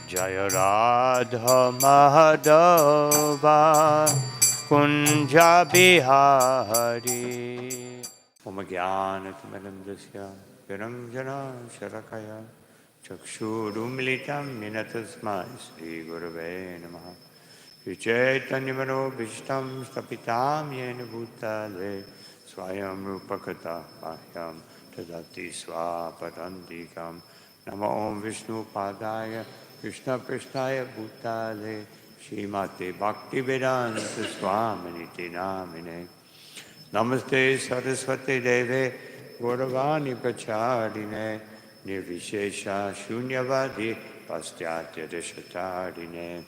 Jaya Radha Madhava Kunja Bihari Om Jnanatimirandasya Viranjana Sharakaya Chakshurumilitam Minatasmai Sri Gurave Namaha Chaitanyamano Bhishtam Stapitam Yena Bhutale Swayam Rupakata Mahyam Tadati Swapadantikam Nama Om Vishnu Padaya Krishna Prasthaya Bhutale Srimate Bhaktivedanta Swaminiti Namine Namaste Saraswati Deve Gauravani Pracharine Nirvishesha Shunyavadi Pastyatya Deshatarine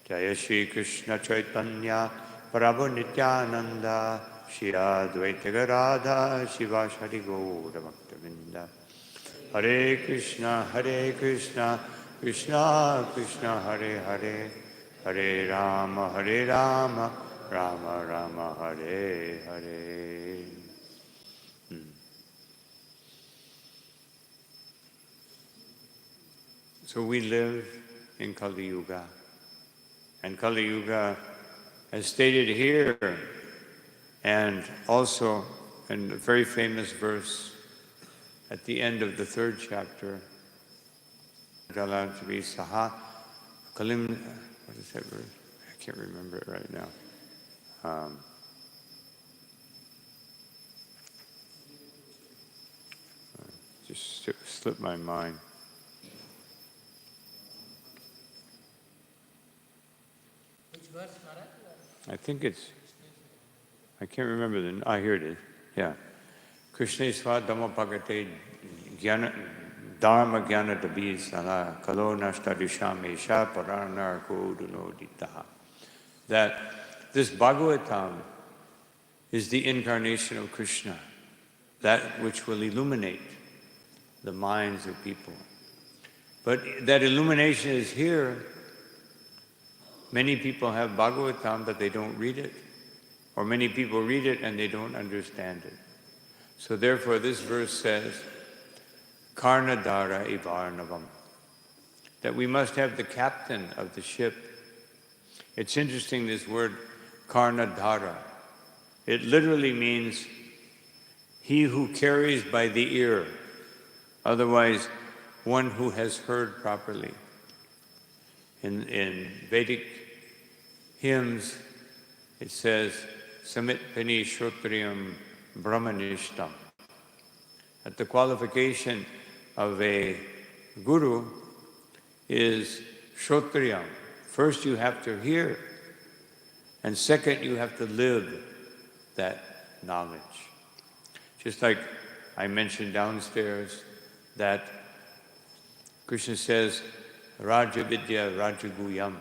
Jaya Shri Krishna Chaitanya Prabhu Nityananda Shri Advaita Gadadhar Shivasari Gaura Bhaktavinda Hare Krishna Krishna Krishna Hare Hare Hare Rama Rama Rama Hare Hare. So we live in Kali Yuga. And Kali Yuga, as stated here, and also in a very famous verse at the end of the 3rd chapter, Saha Kalim, what is that verse? I can't remember it right now. Just slipped my mind. I think it's, I can't remember here it is, yeah. Krishna Swadama Bhagate Dharma Jnana Tabi Sala Kalo Nashta Dishamesha Paranar Kodunoditaha. That this Bhagavatam is the incarnation of Krishna, that which will illuminate the minds of people. But that illumination is here. Many people have Bhagavatam, but they don't read it. Or many people read it and they don't understand it. So therefore this verse says, Karnadara Ivarnavam, that we must have the captain of the ship. It's interesting, this word Karnadara. It literally means he who carries by the ear, otherwise one who has heard properly. In Vedic hymns, it says, Samit Pani Shrotriyam Brahmanishtam. That the qualification of a guru is Shrotriyam. First you have to hear, and second you have to live that knowledge. Just like I mentioned downstairs that Krishna says, Raja Vidya Raja Guyam.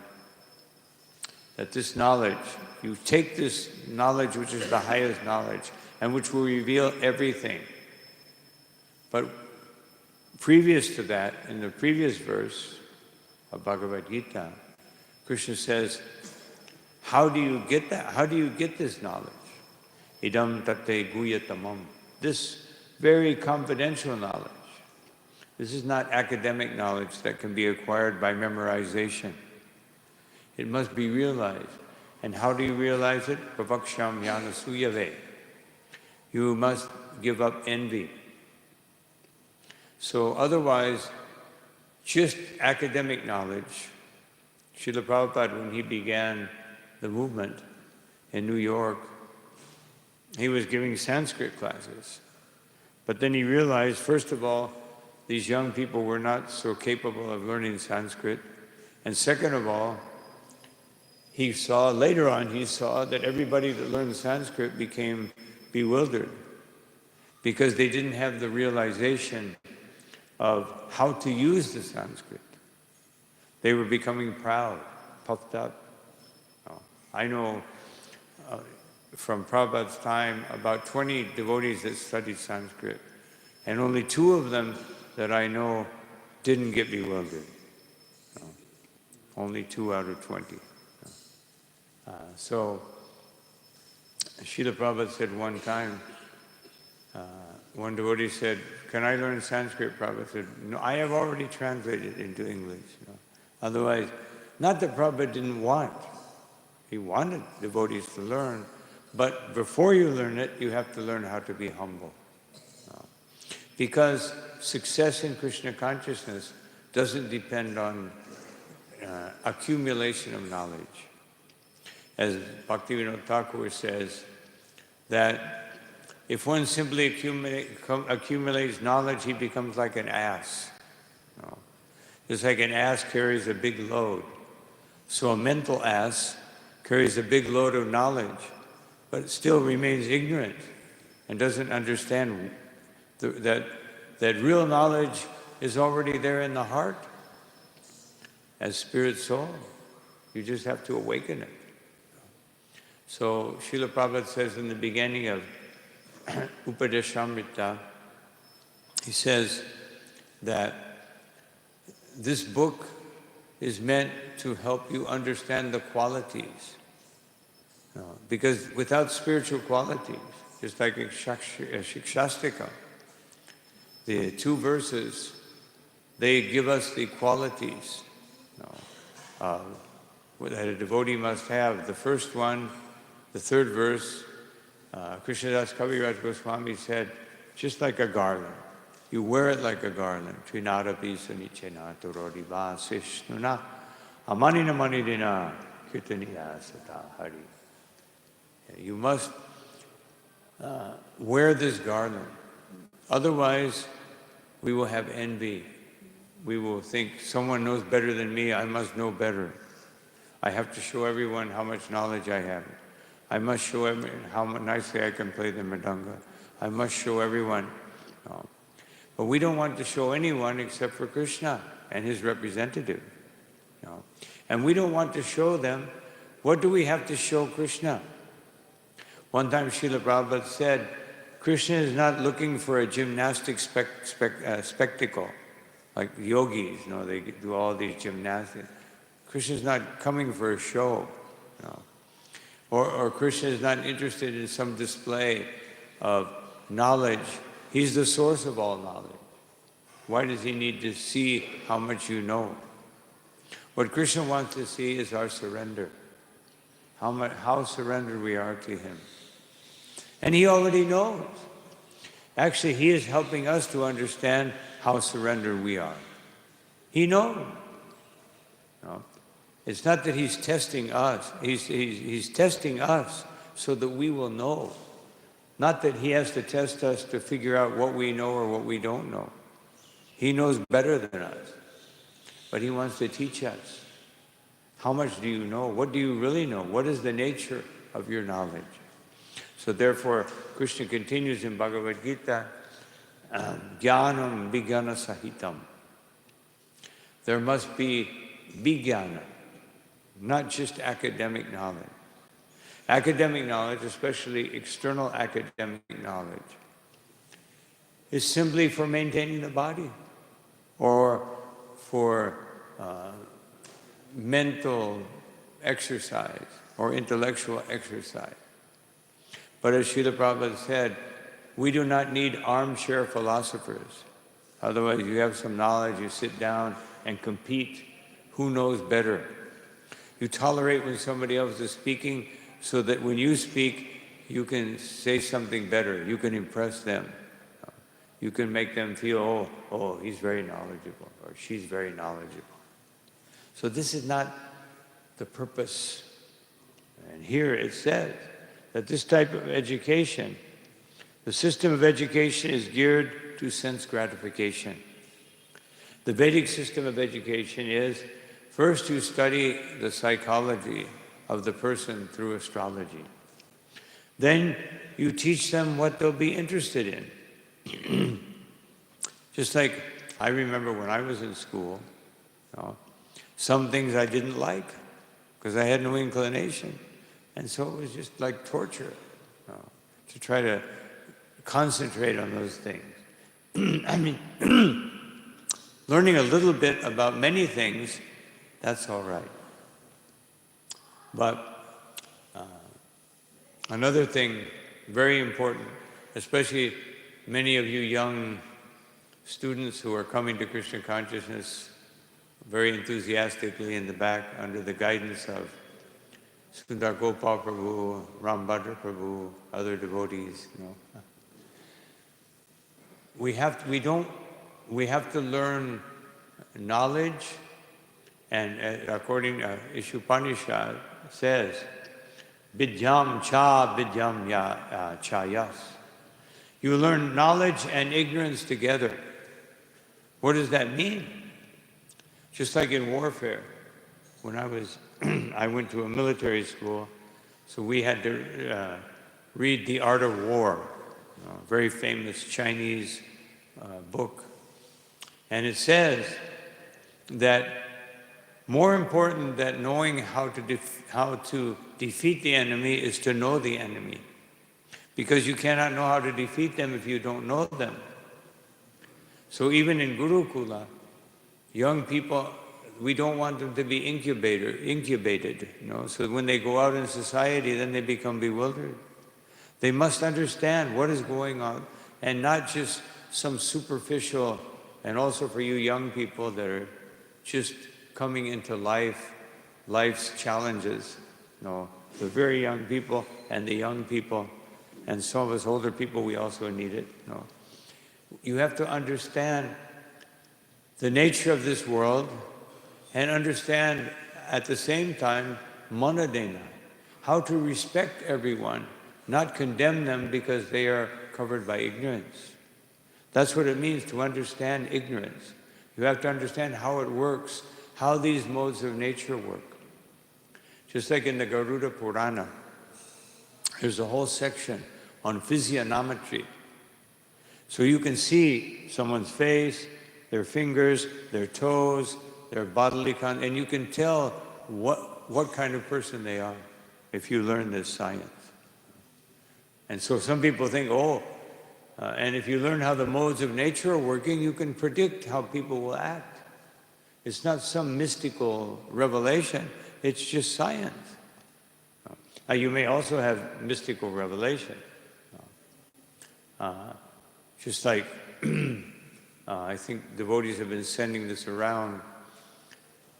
That this knowledge, you take this knowledge which is the highest knowledge and which will reveal everything. But previous to that, in the previous verse of Bhagavad-gita, Krishna says, how do you get that? How do you get this knowledge? Idam tate guyatamam. This very confidential knowledge. This is not academic knowledge that can be acquired by memorization. It must be realized. And how do you realize it? Pravaksham yana suyave. You must give up envy. So otherwise, just academic knowledge. Srila Prabhupada, when he began the movement in New York, he was giving Sanskrit classes. But then he realized, first of all, these young people were not so capable of learning Sanskrit. And second of all, later on, he saw that everybody that learned Sanskrit became bewildered because they didn't have the realization of how to use the Sanskrit. They were becoming proud, puffed up. I know from Prabhupada's time about 20 devotees that studied Sanskrit, and only 2 of them that I know didn't get bewildered. Only 2 out of 20. So, Srila Prabhupada said one time, one devotee said, "Can I learn Sanskrit?" Prabhupada said, "No, I have already translated into English. Otherwise, not that Prabhupada didn't want. He wanted devotees to learn, but before you learn it, you have to learn how to be humble. Because success in Krishna consciousness doesn't depend on accumulation of knowledge. As Bhaktivinoda Thakur says, that if one simply accumulates knowledge, he becomes like an ass. Just like an ass carries a big load. So a mental ass carries a big load of knowledge, but still remains ignorant and doesn't understand that real knowledge is already there in the heart as spirit soul. You just have to awaken it. So Srila Prabhupada says in the beginning of Upadeshamrita, he says that this book is meant to help you understand the qualities. Because without spiritual qualities, just like a Shikshastika, the 2 verses, they give us the qualities that a devotee must have. The first one, the 3rd verse, Krishnadas Kaviraj Goswami said, just like a garland. You wear it like a garland. Trinadapi sunichena torodiva sishnuna amanina manidina kirtaniya sata hari. You must wear this garland. Otherwise, we will have envy. We will think, someone knows better than me, I must know better. I have to show everyone how much knowledge I have. I must show everyone how nicely I can play the mridanga. I must show everyone. But we don't want to show anyone except for Krishna and his representative. And we don't want to show them. What do we have to show Krishna? One time Srila Prabhupada said, Krishna is not looking for a gymnastic spectacle, like yogis, they do all these gymnastics. Krishna is not coming for a show. Or Krishna is not interested in some display of knowledge. He's the source of all knowledge. Why does he need to see how much you know? What Krishna wants to see is our surrender. How surrendered we are to him. And he already knows. Actually, he is helping us to understand how surrendered we are. He knows. It's not that he's testing us. He's testing us so that we will know. Not that he has to test us to figure out what we know or what we don't know. He knows better than us. But he wants to teach us. How much do you know? What do you really know? What is the nature of your knowledge? So therefore, Krishna continues in Bhagavad-gita, Jnanam Vijnana Sahitam. There must be vijnana, not just academic knowledge. Academic knowledge, especially external academic knowledge, is simply for maintaining the body or for mental exercise or intellectual exercise. But as Srila Prabhupada said, we do not need armchair philosophers. Otherwise, you have some knowledge, you sit down and compete. Who knows better? You tolerate when somebody else is speaking so that when you speak, you can say something better. You can impress them. You can make them feel, oh, he's very knowledgeable, or she's very knowledgeable. So this is not the purpose. And here it says that this type of education, the system of education is geared to sense gratification. The Vedic system of education is, first you study the psychology of the person through astrology. Then you teach them what they'll be interested in. Just like I remember when I was in school, some things I didn't like because I had no inclination. And so it was just like torture to try to concentrate on those things. I mean, learning a little bit about many things, that's all right. But another thing, very important, especially many of you young students who are coming to Krishna consciousness very enthusiastically in the back under the guidance of Sundar Gopal Prabhu, Rambhadra Prabhu, other devotees. We have to learn knowledge, and according to Ishupanishad says, Vidyam cha vidyam chayas. You learn knowledge and ignorance together. What does that mean? Just like in warfare. When I went to a military school, so we had to read The Art of War, a very famous Chinese book. And it says that more important than knowing how to defeat the enemy is to know the enemy. Because you cannot know how to defeat them if you don't know them. So even in Gurukula, young people, we don't want them to be incubated, so when they go out in society, then they become bewildered. They must understand what is going on, and not just some superficial, and also for you young people that are just coming into life's challenges. The very young people and the young people, and some of us older people, we also need it. You have to understand the nature of this world, and understand at the same time, manadena, how to respect everyone, not condemn them because they are covered by ignorance. That's what it means to understand ignorance. You have to understand how it works, how these modes of nature work. Just like in the Garuda Purana, there's a whole section on physiognometry. So you can see someone's face, their fingers, their toes, their bodily content, and you can tell what kind of person they are if you learn this science. And so some people think, and if you learn how the modes of nature are working, you can predict how people will act. It's not some mystical revelation, it's just science. You may also have mystical revelation. Just like, I think devotees have been sending this around.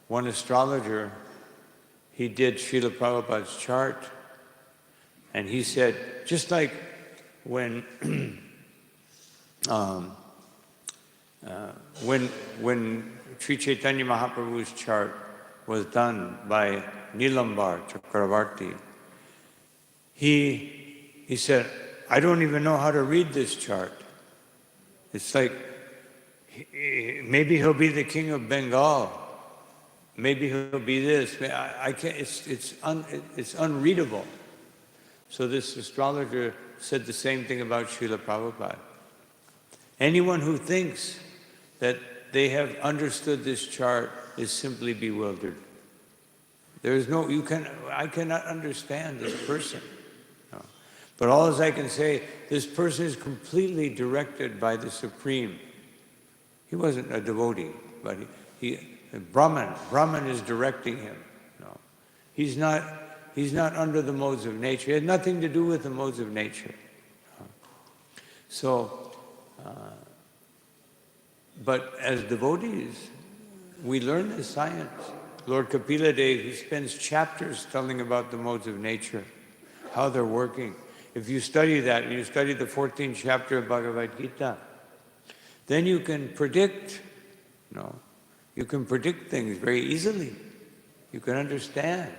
One astrologer, he did Srila Prabhupada's chart, and he said, just like when Sri Chaitanya Mahaprabhu's chart was done by Nilambar Chakravarti, he said, I don't even know how to read this chart. It's like, maybe he'll be the king of Bengal. Maybe he'll be this. I can't. It's unreadable. So this astrologer said the same thing about Srila Prabhupada. Anyone who thinks that they have understood this chart is simply bewildered. There is no. I cannot understand this person. No. But all as I can say, this person is completely directed by the Supreme. He wasn't a devotee, but Brahman is directing him. No. He's not under the modes of nature. It had nothing to do with the modes of nature. But as devotees, we learn this science. Lord Kapila Dev, he spends chapters telling about the modes of nature, how they're working. If you study that, and you study the 14th chapter of Bhagavad-gita, then you can predict, you can predict things very easily. You can understand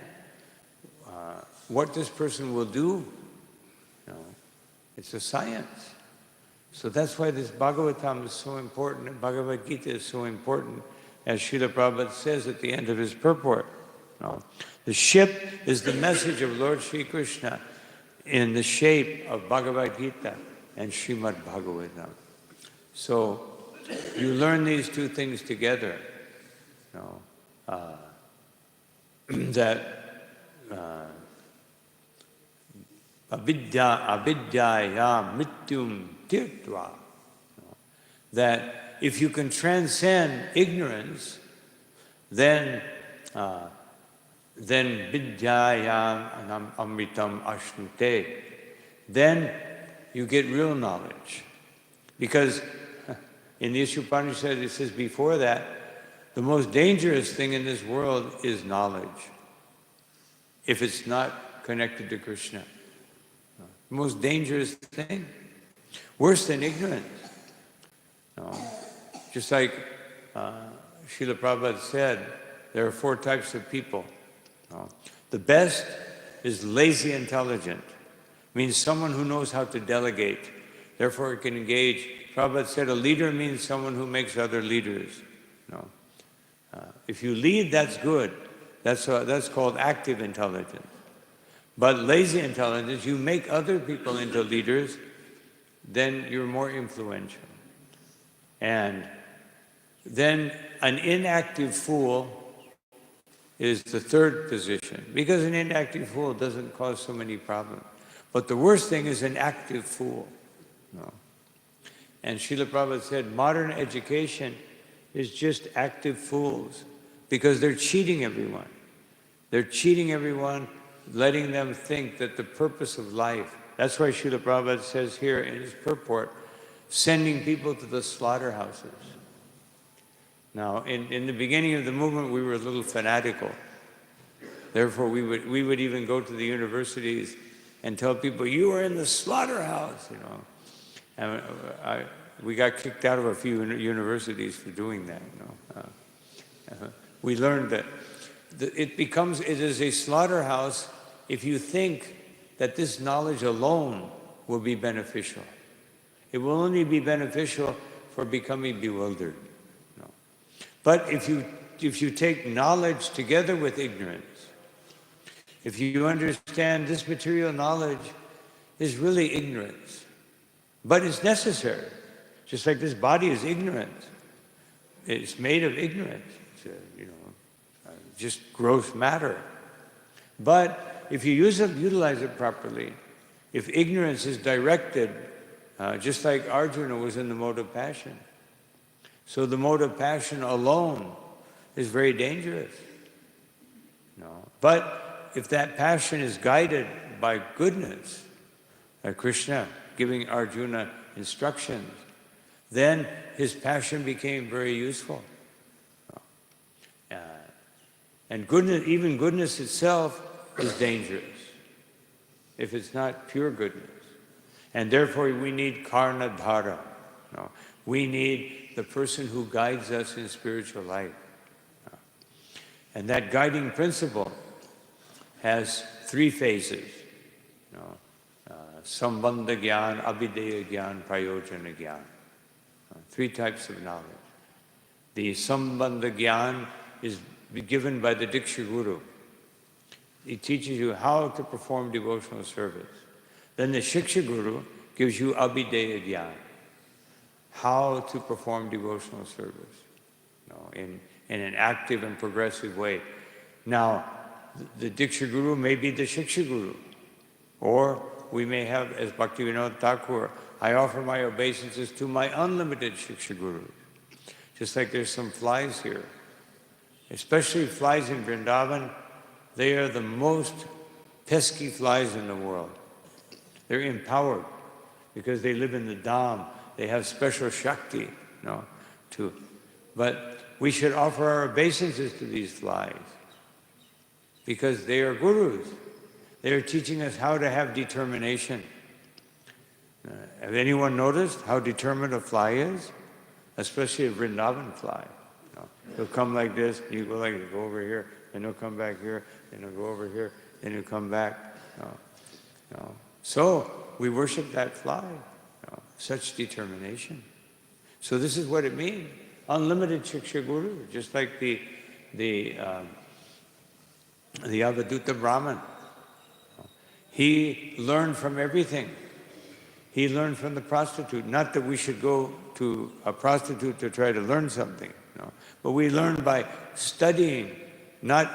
what this person will do. It's a science. So that's why this Bhagavatam is so important, and Bhagavad-gita is so important, as Srila Prabhupada says at the end of his purport. The ship is the message of Lord Sri Krishna in the shape of Bhagavad-gita and Srimad-Bhagavatam. So you learn these two things together, that avidyaya mrityum tirtva, that if you can transcend ignorance, then vidyaya amritam ashnute, then you get real knowledge. Because in the Upanishad it says before that, the most dangerous thing in this world is knowledge, if it's not connected to Krishna. The most dangerous thing, worse than ignorance. Just like Srila Prabhupada said, there are 4 types of people. The best is lazy intelligent, means someone who knows how to delegate, therefore can engage. Prabhupada said a leader means someone who makes other leaders. If you lead, that's good. That's called active intelligence. But lazy intelligence, you make other people into leaders, then you're more influential. And then an inactive fool is the 3rd position, because an inactive fool doesn't cause so many problems. But the worst thing is an active fool. And Srila Prabhupada said, modern education is just active fools, because they're cheating everyone. They're cheating everyone, letting them think that the purpose of life, that's why Srila Prabhupada says here in his purport, sending people to the slaughterhouses. Now, in the beginning of the movement, we were a little fanatical. Therefore, we would even go to the universities and tell people, you are in the slaughterhouse, And we got kicked out of a few universities for doing that, We learned that it is a slaughterhouse if you think that this knowledge alone will be beneficial. It will only be beneficial for becoming bewildered. But if you take knowledge together with ignorance, if you understand this material knowledge is really ignorance, but it's necessary, just like this body is ignorance. It's made of ignorance, just gross matter. But if you utilize it properly, if ignorance is directed, just like Arjuna was in the mode of passion. So the mode of passion alone is very dangerous. But if that passion is guided by goodness, by Krishna giving Arjuna instructions, then his passion became very useful. And goodness, even goodness itself is dangerous if it's not pure goodness. And therefore we need karnadhara. We need the person who guides us in spiritual life. And that guiding principle has 3 phases. Sambandha Gyan, Abhideya Gyan, Prayojana Gyan. 3 types of knowledge. The Sambandha Gyan is given by the Diksha Guru. He teaches you how to perform devotional service. Then the Shiksha Guru gives you Abhideya Gyan, how to perform devotional service in an active and progressive way. Now, the Diksha Guru may be the Shiksha Guru, or we may have, as Bhaktivinoda Thakur, I offer my obeisances to my unlimited Shiksha Gurus. Just like there's some flies here, especially flies in Vrindavan, they are the most pesky flies in the world. They're empowered because they live in the Dham. They have special Shakti, But we should offer our obeisances to these flies because they are gurus. They are teaching us how to have determination. Have anyone noticed how determined a fly is? Especially a Vrindavan fly. He'll come like this, you go over here, and he'll come back here, and he'll go over here, and he'll come back. So we worship that fly. Such determination. So this is what it means. Unlimited Shiksha Guru, just like the Avaduta Brahman. He learned from everything. He learned from the prostitute. Not that we should go to a prostitute to try to learn something, but we learn by studying, not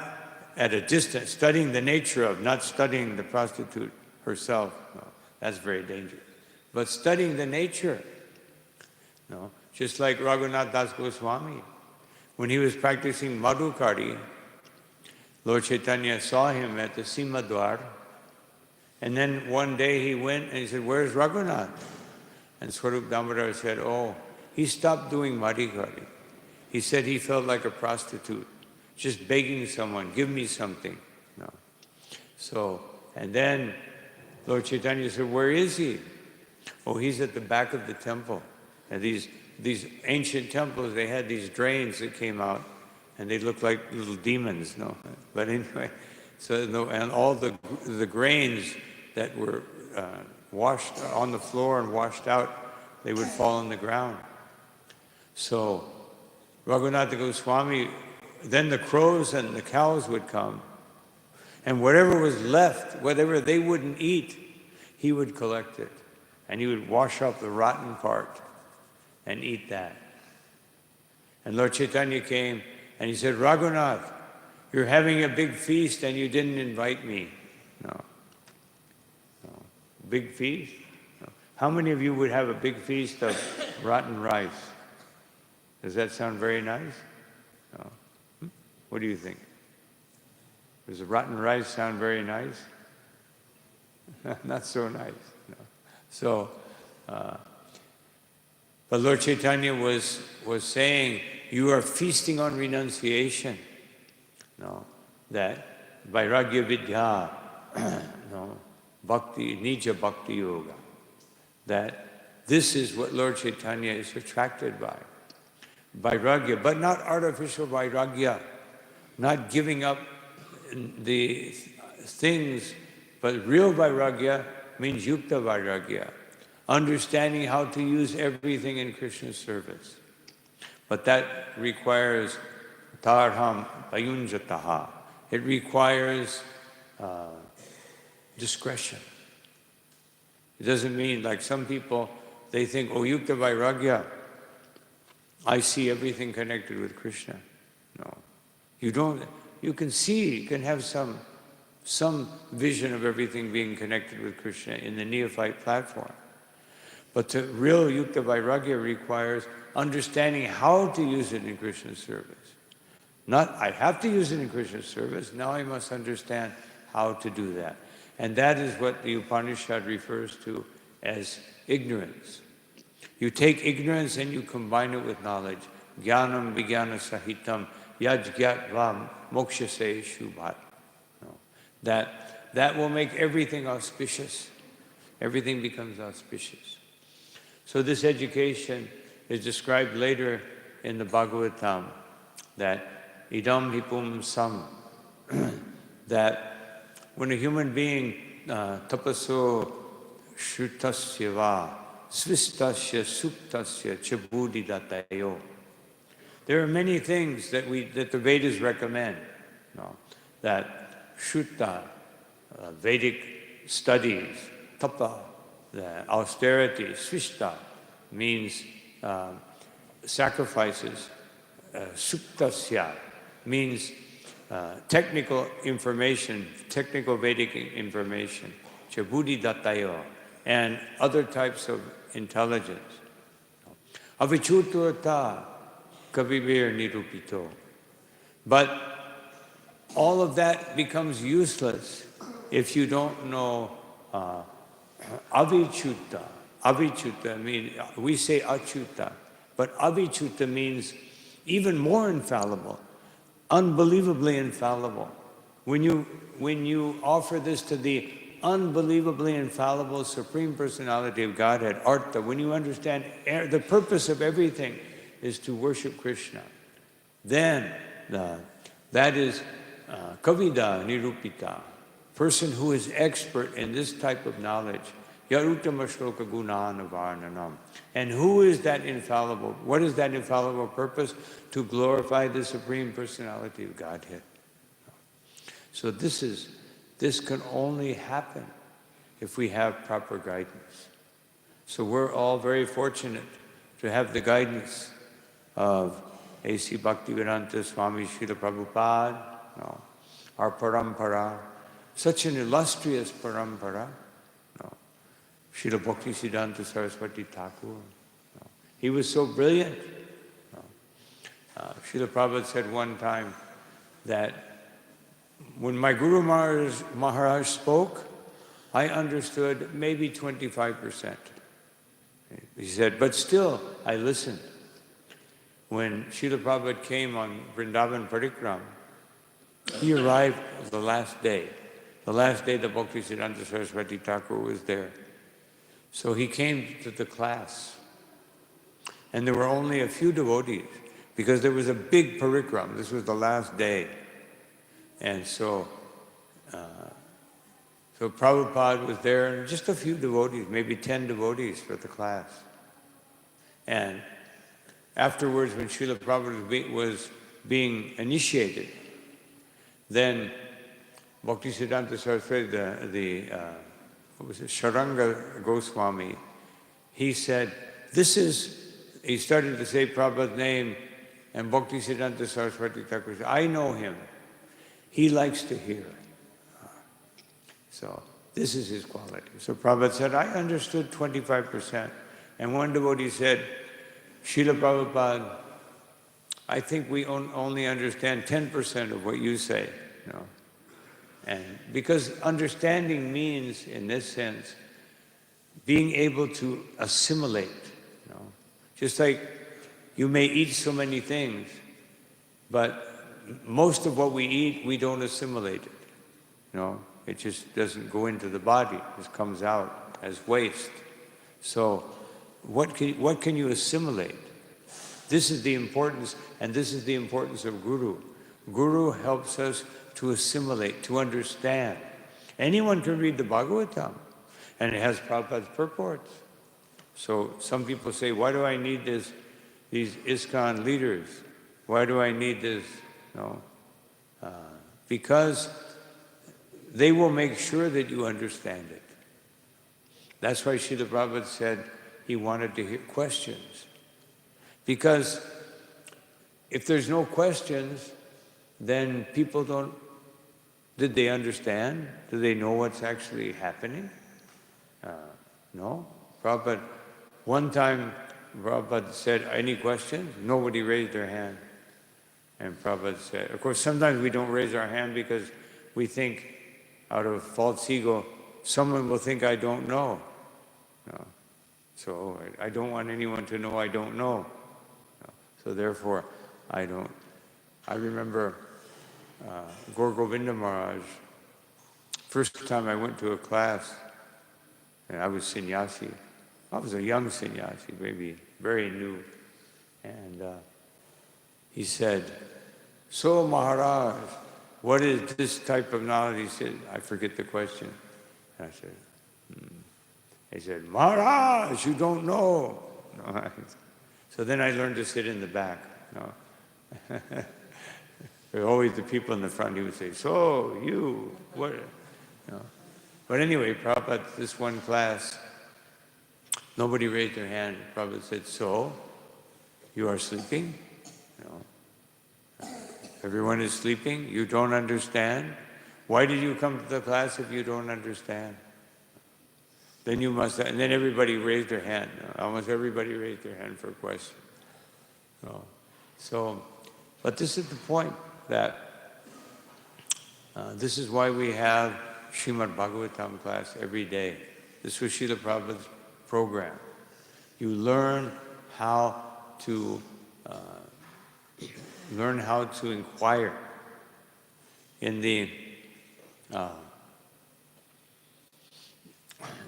at a distance, studying the nature of, not studying the prostitute herself. That's very dangerous. But studying the nature, just like Raghunath Das Goswami, when he was practicing Madhukari, Lord Chaitanya saw him at the Simadwar, and then one day he went and he said, "Where's Raghunath?" And Swarup Damodar said, "Oh, he stopped doing Madhukari. He said he felt like a prostitute, just begging someone, give me something. No. So, and then Lord Chaitanya said, where is he? Oh, he's at the back of the temple. And these ancient temples, they had these drains that came out, and they looked like little demons, no? But anyway, so, no, and all the grains that were washed on the floor and washed out, they would fall on the ground. So Raghunatha Goswami, then the crows and the cows would come, and whatever was left, whatever they wouldn't eat, he would collect it. And he would wash up the rotten part and eat that. And Lord Chaitanya came and he said, Raghunath, you're having a big feast and you didn't invite me. No. Big feast? No. How many of you would have a big feast of rotten rice? Does that sound very nice? No. What do you think? Does the rotten rice sound very nice? Not so nice. No. So, but Lord Chaitanya was saying, you are feasting on renunciation. No, that vairagya vidya, no, bhakti, nija bhakti yoga. That this is what Lord Chaitanya is attracted by. Vairagya, but not artificial vairagya, not giving up the things, but real vairagya means yukta vairagya, understanding how to use everything in Krishna's service. But that requires tarham payunjataha. It requires discretion. It doesn't mean, like some people, they think, oh, yukta vairagya, I see everything connected with Krishna. No. You don't. You can see, you can have some vision of everything being connected with Krishna in the neophyte platform. But the real yukta vairagya requires understanding how to use it in Krishna's service. Not, I have to use it in Krishna's service, now I must understand how to do that. And that is what the Upanishad refers to as ignorance. You take ignorance and you combine it with knowledge. Jnanam vijnana sahitam yajgyatvam mokshase shubhat. That will make everything auspicious. Everything becomes auspicious. So this education is described later in the Bhagavatam, that idam hipum sam, that when a human being tapaso shrutasya va svistasya suptasya chabudi datayo. There are many things that the Vedas recommend. No, that Shutta, Vedic studies, tapa, the austerity, svishta means sacrifices, suptasya means technical information, technical Vedic information, chabudi datayo, and other types of intelligence. Avichuturata kavivir nirupito. But all of that becomes useless if you don't know avichuta. Avichuta means, we say achuta, but avichuta means even more infallible, unbelievably infallible. When you offer this to the unbelievably infallible Supreme Personality of Godhead, Artha, when you understand the purpose of everything is to worship Krishna, then that is kavida nirupita, person who is expert in this type of knowledge. Yaruttama shloka gunana varnanam. And who is that infallible? What is that infallible purpose? To glorify the Supreme Personality of Godhead. So this can only happen if we have proper guidance. So we're all very fortunate to have the guidance of A.C. Bhaktivedanta Swami Srila Prabhupada, our parampara, such an illustrious parampara. Srila Bhaktisiddhanta Saraswati Thakur. He was so brilliant. Srila Prabhupada said one time that when my Guru Maharaj spoke, I understood maybe 25%. He said, but still, I listened. when Srila Prabhupada came on Vrindavan Parikram, he arrived the last day that Bhaktisiddhanta Saraswati Thakur was there. So he came to the class, and there were only a few devotees, because there was a big parikram. This was the last day. And so Prabhupada was there, and just a few devotees, maybe 10 devotees for the class. And afterwards, when Srila Prabhupada was being initiated, then Bhaktisiddhanta Saraswati, Sharanga Goswami, he said, he started to say Prabhupada's name, and Bhaktisiddhanta Saraswati Thakur said, I know him. He likes to hear. So this is his quality. So Prabhupada said, I understood 25%. And one devotee said, Srila Prabhupada, I think we only understand 10% of what you say. And because understanding means, in this sense, being able to assimilate. Just like you may eat so many things, but most of what we eat, we don't assimilate it. It just doesn't go into the body. It just comes out as waste. So what can you assimilate? This is the importance, and this is the importance of Guru. Guru helps us to assimilate, to understand. Anyone can read the Bhagavatam, and it has Prabhupada's purports. So some people say, why do I need these ISKCON leaders? Why do I need this? Because they will make sure that you understand it. That's why Srila Prabhupada said he wanted to hear questions. Because if there's no questions, then people did they understand? Do they know what's actually happening? No. Prabhupada, one time Prabhupada said, any questions? Nobody raised their hand. And Prabhupada said, of course, sometimes we don't raise our hand because we think, out of false ego, someone will think I don't know. So I don't want anyone to know I don't know. So therefore, I don't. I remember Gaur Govinda Maharaj, first time I went to a class, and I was sannyasi. I was a young sannyasi, maybe very new. And he said, so Maharaj, what is this type of knowledge? He said, I forget the question. And I said, He said, Maharaj, you don't know. So then I learned to sit in the back. There were always the people in the front. He would say, so, you, what? But anyway, Prabhupada, this one class, nobody raised their hand. Prabhupada said, so, you are sleeping? Everyone is sleeping? You don't understand? Why did you come to the class if you don't understand? Then you must, and then everybody raised their hand. Almost everybody raised their hand for a question. But this is the point, that this is why we have Srimad-Bhagavatam class every day. This was Srila Prabhupada's program. You learn how to inquire in the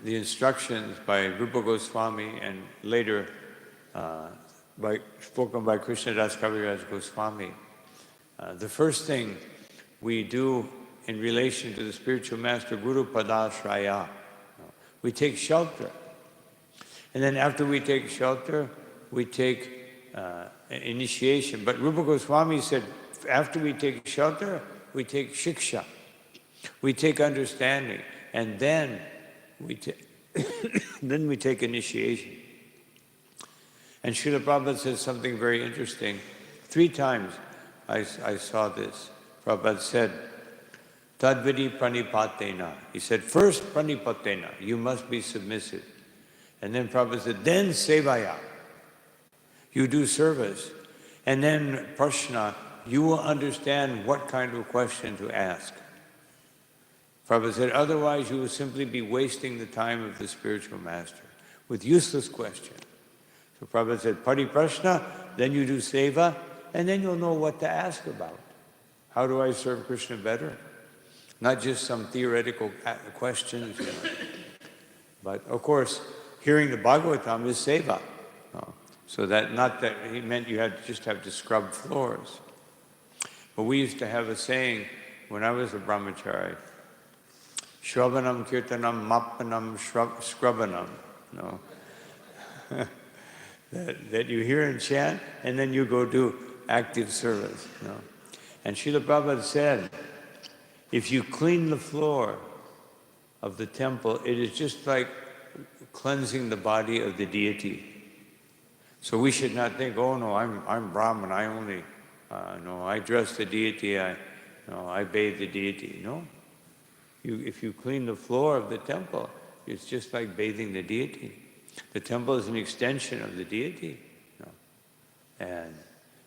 instructions by Rupa Goswami, and later spoken by Krishnadas Kaviraj Goswami. The first thing we do in relation to the spiritual master, Guru Padashraya, we take shelter. And then after we take shelter, we take initiation. But Rupa Goswami said, after we take shelter, we take shiksha. We take understanding. And then we take initiation. And Srila Prabhupada says something very interesting. 3 times I saw this. Prabhupada said, Tadvidi pranipatena. He said, first pranipatena, you must be submissive. And then Prabhupada said, then sevaya, you do service. And then prashna, you will understand what kind of question to ask. Prabhupada said, otherwise you will simply be wasting the time of the spiritual master with useless questions. So Prabhupada said, pariprashna, then you do seva, and then you'll know what to ask about. How do I serve Krishna better? Not just some theoretical questions, you know. But of course, hearing the Bhagavatam is seva. So that, not that he meant you had just have to scrub floors. But we used to have a saying when I was a brahmachari, Shravanam kirtanam mappanam scrubbanam. No. that you hear and chant, and then you go do active service. No. And Srila Prabhupada said, if you clean the floor of the temple, it is just like cleansing the body of the deity. So we should not think, oh no, I'm Brahman, I only, no, I dress the deity, I bathe the deity. No. If you clean the floor of the temple, it's just like bathing the deity. The temple is an extension of the deity. No. And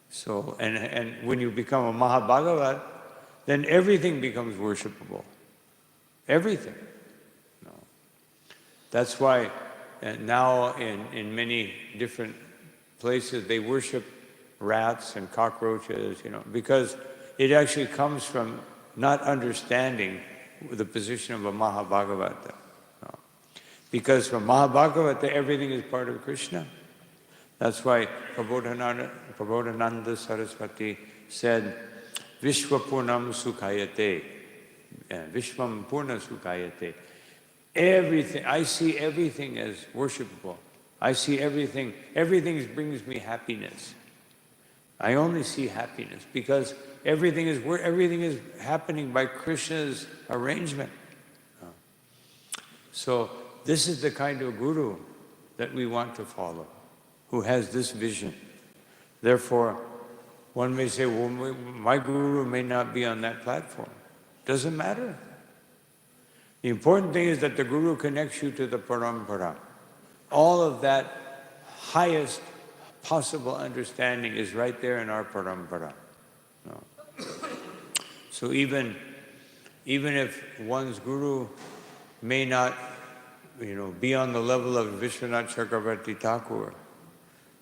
so, and when you become a Mahabhagavat, then everything becomes worshipable. Everything. No. That's why now in many different places they worship rats and cockroaches, you know, because it actually comes from not understanding the position of a Mahabhagavata. No. Because from Mahabhagavata, everything is part of Krishna. That's why Prabodhananda Saraswati said, Vishwapurnam Sukhayate, Vishwam Purna Sukhayate. Everything, I see everything as worshipable. I see everything brings me happiness. I only see happiness because everything is happening by Krishna's arrangement. So this is the kind of guru that we want to follow, who has this vision. Therefore, one may say, well, my guru may not be on that platform. Doesn't matter. The important thing is that the guru connects you to the parampara. All of that highest possible understanding is right there in our parampara. No. So even if one's guru may not, be on the level of Vishwanath Chakravarti Thakur,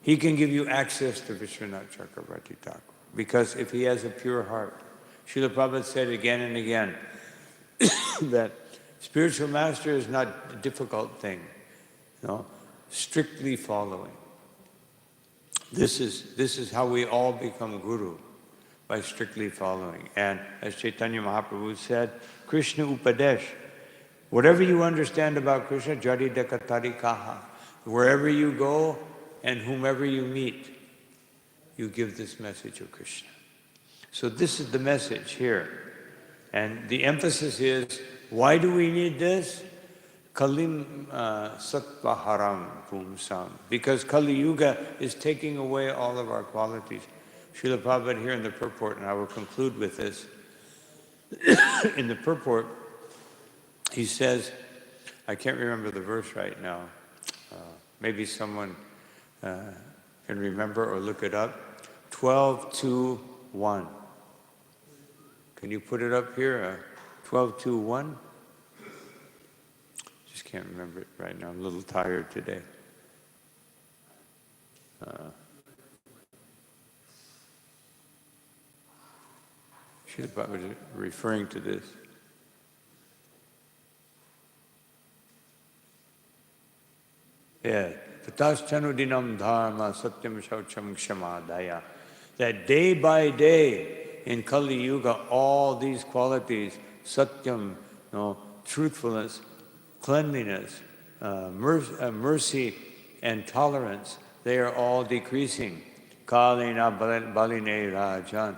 he can give you access to Vishwanath Chakravarti Thakur, because if he has a pure heart. Srila Prabhupada said again and again that spiritual master is not a difficult thing, strictly following. This is how we all become guru, by strictly following. And as Chaitanya Mahaprabhu said, Krishna Upadesh, whatever you understand about Krishna, Jari Dekatari Kaha, wherever you go and whomever you meet, you give this message of Krishna. So this is the message here. And the emphasis is, why do we need this? Kalim Sattvaharam Pumsam. Because Kali Yuga is taking away all of our qualities. Srila Prabhupada here in the purport, and I will conclude with this. In the purport, he says, I can't remember the verse right now. Maybe someone can remember or look it up. 12:2:1. Can you put it up here? 12:2:1. Just can't remember it right now. I'm a little tired today. Srila Prabhupada was referring to this. Yeah. Tataschanudinam dharma satyam shaucham kshamadaya. That day by day in Kali Yuga, all these qualities, satyam, truthfulness, cleanliness, mercy, and tolerance, they are all decreasing. Kalina baline rajan.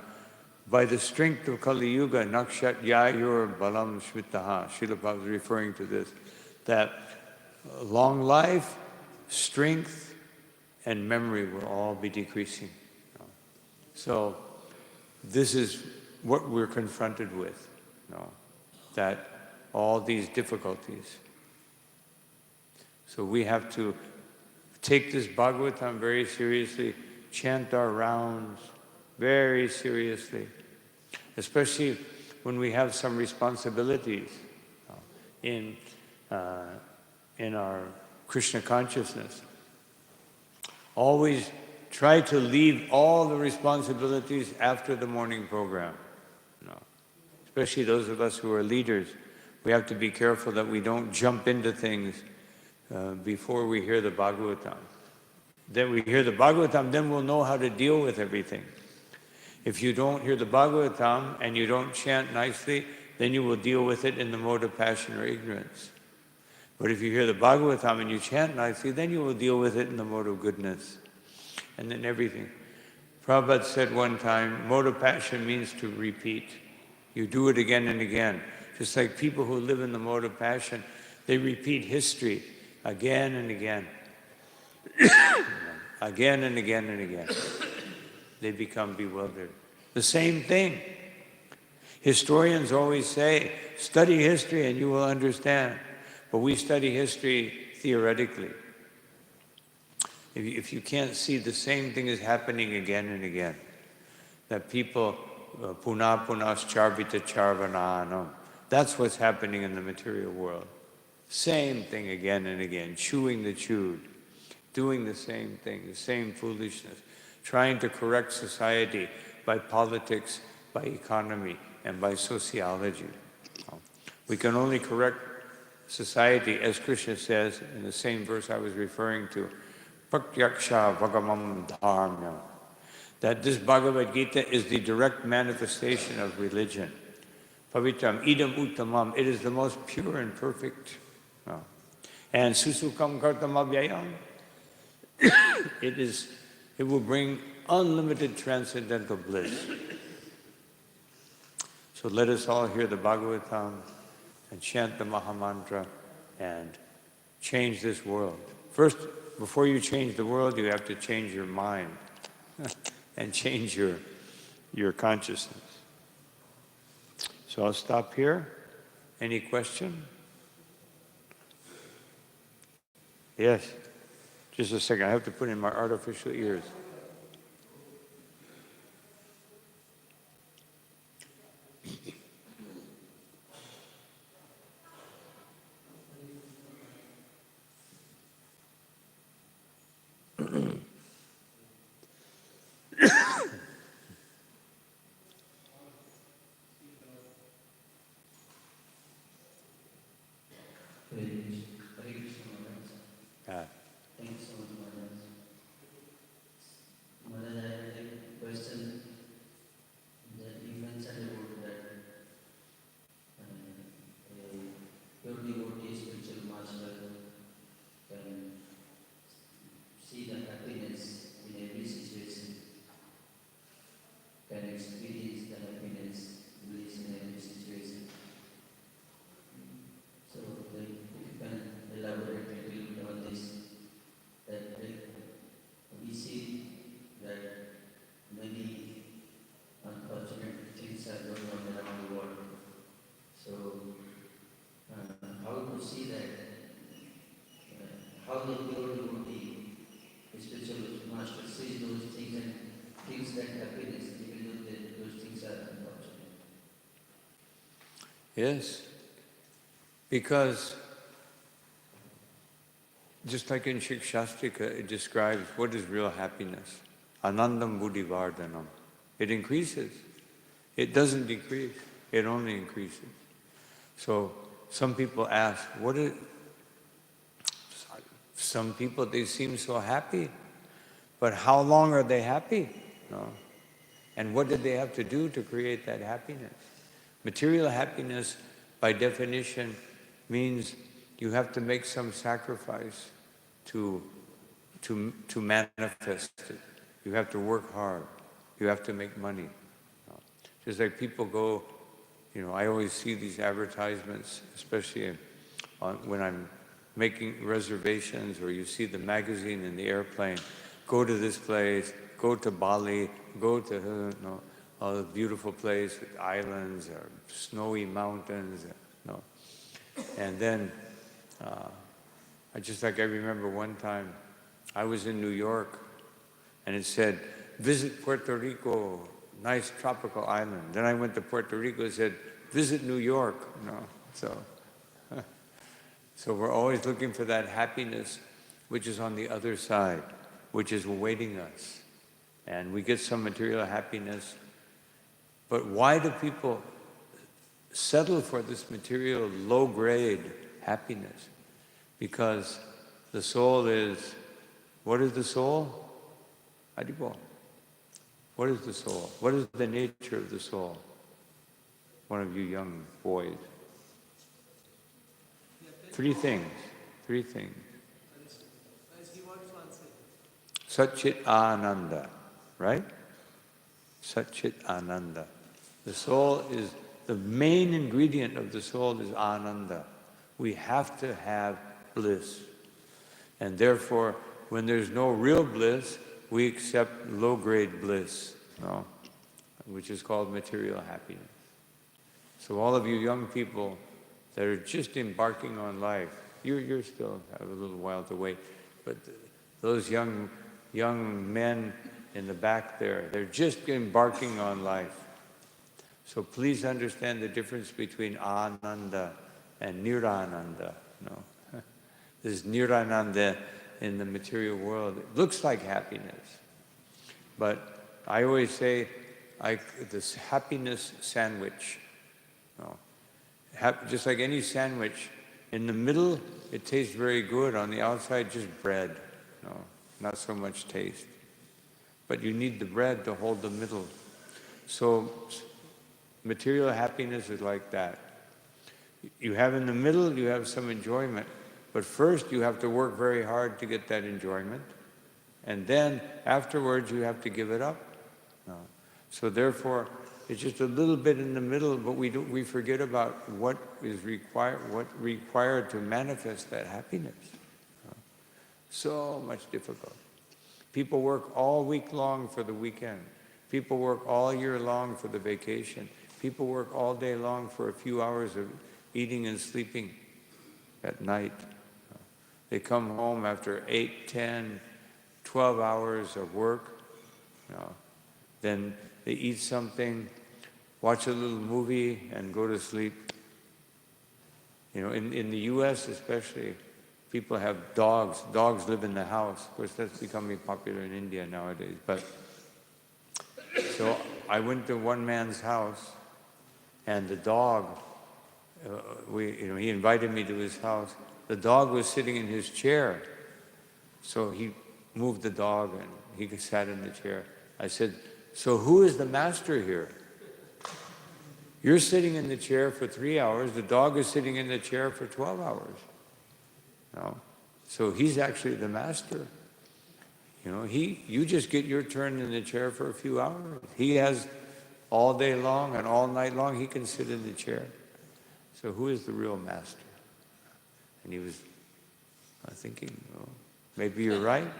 By the strength of Kali Yuga, nakshat yayur balam shvitaha. Srila Prabhupada is referring to this, that long life, strength, and memory will all be decreasing. So this is what we're confronted with, that all these difficulties. So we have to take this Bhagavatam very seriously, chant our rounds very seriously, especially when we have some responsibilities in our Krishna consciousness. Always Try to leave all the responsibilities after the morning program. No. Especially those of us who are leaders. We have to be careful that we don't jump into things before we hear the Bhagavatam. Then we hear the Bhagavatam, then we'll know how to deal with everything. If you don't hear the Bhagavatam and you don't chant nicely, then you will deal with it in the mode of passion or ignorance. But if you hear the Bhagavatam and you chant nicely, then you will deal with it in the mode of goodness. And then everything. Prabhupada said one time, mode of passion means to repeat. You do it again and again. Just like people who live in the mode of passion, they repeat history again and again. Again and again and again. They become bewildered. The same thing. Historians always say, study history and you will understand. But we study history theoretically. If you can't see the same thing is happening again and again, that people, puna punas charvita charvananam, that's what's happening in the material world. Same thing again and again, chewing the chewed, doing the same thing, the same foolishness, trying to correct society by politics, by economy, and by sociology. We can only correct society, as Krishna says in the same verse I was referring to, Pratyaksha Bhagamam Dharma, that this Bhagavad-gita is the direct manifestation of religion. Pavitram idam uttamam, it is the most pure and perfect. And susukam kartam abhyayam, it will bring unlimited transcendental bliss. So let us all hear the Bhagavatam and chant the Mahamantra and change this world. First, before you change the world, you have to change your mind and change your consciousness. So I'll stop here. Any question? Yes. Just a second. I have to put in my artificial ears. Thank you so much, Maharaj. Maharaj, I have a question that you mentioned about that your devotee, spiritual master, can see the happiness in every situation, can experience the happiness, bliss in every situation. So, if you can elaborate a little bit on this, that we see that many unfortunate things are going on around the world. So, how to see that, how the pure devotee, spiritual master sees those things and thinks that happiness, even though those things are unfortunate. Yes. Because just like in Shikshastika, it describes what is real happiness. Anandam buddhivardhanam. It increases. It doesn't decrease. It only increases. So some people ask, some people, they seem so happy, but how long are they happy? No. And what did they have to do to create that happiness? Material happiness, by definition, means you have to make some sacrifice to manifest it. You have to work hard. You have to make money. Just like people go, I always see these advertisements, especially when I'm making reservations, or you see the magazine in the airplane, go to this place, go to Bali, go to all the beautiful place with islands or snowy mountains. And then, I remember one time, I was in New York, and it said, visit Puerto Rico, nice tropical island. Then I went to Puerto Rico, it said, visit New York. So we're always looking for that happiness which is on the other side, which is awaiting us. and we get some material happiness. But why do people settle for this material low-grade happiness? Because the soul is, what is the soul? Haribol. What is the soul? What is the nature of the soul? One of you young boys. Three things. Satchit Ananda, right? Satchit Ananda. The soul is, the main ingredient of the soul is Ananda. We have to have bliss. And therefore, when there's no real bliss, we accept low-grade bliss, which is called material happiness. So all of you young people that are just embarking on life, you're still have a little while to wait, but those young men in the back there, they're just embarking on life. So please understand the difference between Ananda and Nirananda. There's Nirananda in the material world. It looks like happiness. But I always say, this happiness sandwich, just like any sandwich, in the middle, it tastes very good. On the outside, just bread. Not so much taste. But you need the bread to hold the middle. So material happiness is like that. You have in the middle, you have some enjoyment. But first, you have to work very hard to get that enjoyment. And then, afterwards, you have to give it up. So therefore, it's just a little bit in the middle, but we forget about what is required to manifest that happiness. So much difficult. People work all week long for the weekend. People work all year long for the vacation. People work all day long for a few hours of eating and sleeping at night. They come home after 8, 10, 12 hours of work. Then they eat something, watch a little movie, and go to sleep. In the U.S. especially, people have dogs. Dogs live in the house. Of course, that's becoming popular in India nowadays. But so I went to one man's house, and the dog, he invited me to his house. The dog was sitting in his chair. So he moved the dog, and he sat in the chair. I said, "So who is the master here? You're sitting in the chair for 3 hours. The dog is sitting in the chair for 12 hours. So he's actually the master. You just get your turn in the chair for a few hours. He has all day long and all night long, he can sit in the chair. So who is the real master?" And he was thinking, maybe you're right.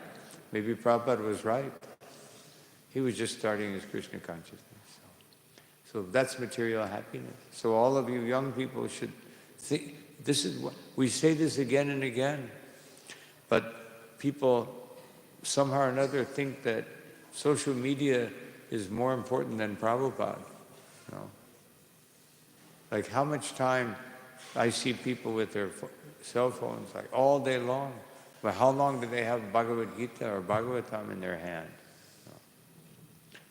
Maybe Prabhupada was right. He was just starting his Krishna consciousness. So that's material happiness. So all of you young people should think, this is what, we say this again and again, but people somehow or another think that social media is more important than Prabhupada. Like how much time I see people with their cell phones, like all day long. But how long do they have Bhagavad-gita or Bhagavatam in their hand?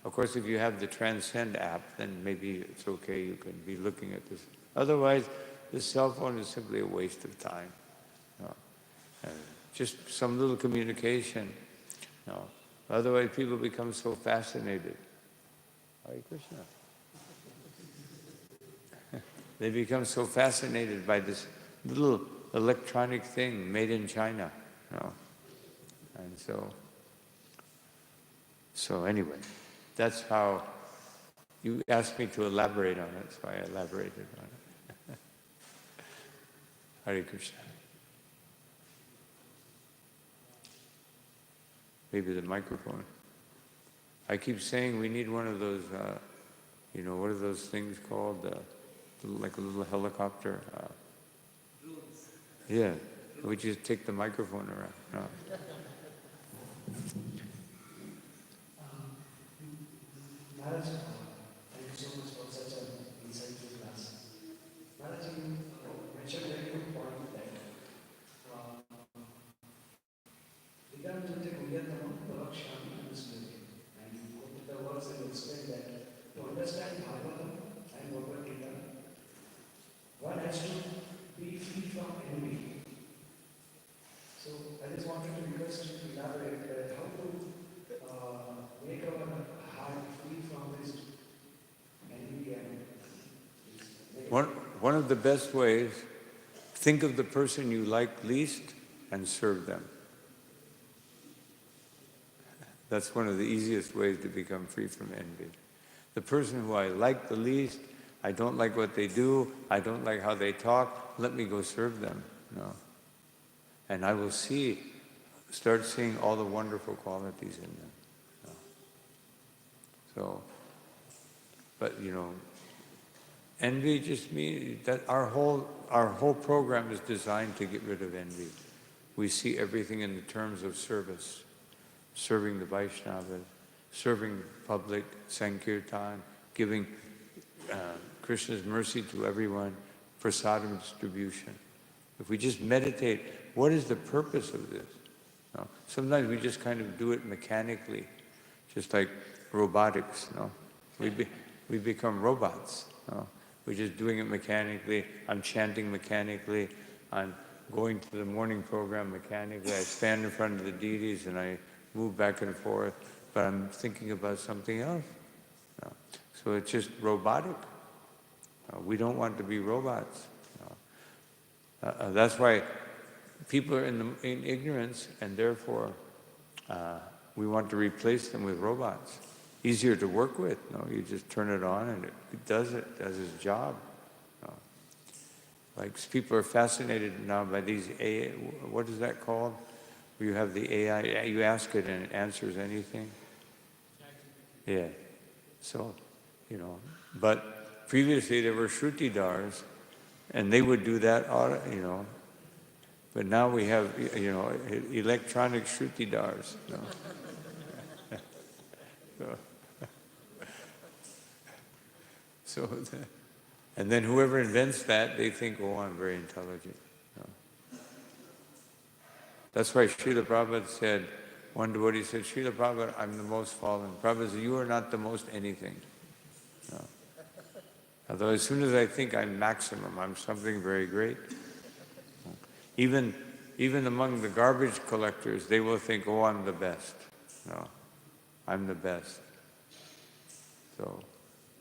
Of course, if you have the Transcend app, then maybe it's okay, you can be looking at this. Otherwise, the cell phone is simply a waste of time. Just some little communication. Otherwise, people become so fascinated. Hare Krishna. They become so fascinated by this little electronic thing made in China. And so anyway, that's how you asked me to elaborate on it, so I elaborated on it. Hare Krishna. Maybe the microphone. I keep saying we need one of those, what are those things called? Like a little helicopter. Yeah, we just take the microphone around. Maharaj, thank you so much for such an insightful class. Maharaj, you mentioned a very good point that Vidam Jate Guyatama Pavakshami Anusmriti, and One of the best ways, think of the person you like least and serve them. That's one of the easiest ways to become free from envy. The person who I like the least, I don't like what they do, I don't like how they talk, let me go serve them. No. And I will start seeing all the wonderful qualities in them. No. So, but envy just means that our whole program is designed to get rid of envy. We see everything in the terms of service. Serving the Vaishnavas, serving public, Sankirtan, giving Krishna's mercy to everyone, prasadam distribution. If we just meditate, what is the purpose of this? No? Sometimes we just kind of do it mechanically, just like robotics. No? We become robots. No? We're just doing it mechanically. I'm chanting mechanically. I'm going to the morning program mechanically. I stand in front of the deities and I move back and forth, but I'm thinking about something else. No. So it's just robotic. No, we don't want to be robots. No. That's why people are in ignorance, and therefore we want to replace them with robots. Easier to work with. No, you just turn it on and it does its job. No. Like people are fascinated now by these AI, what is that called? You have the AI, you ask it and it answers anything. Yeah. So, but previously there were Shrutidars, and they would do that, but now we have, electronic Shrutidars. And then whoever invents that, they think, oh, I'm very intelligent. That's why Srila Prabhupada said, one devotee said, Srila Prabhupada, I'm the most fallen. Prabhupada said, you are not the most anything. No. Although as soon as I think I'm maximum, I'm something very great. Even among the garbage collectors, they will think, oh, I'm the best. No, I'm the best. So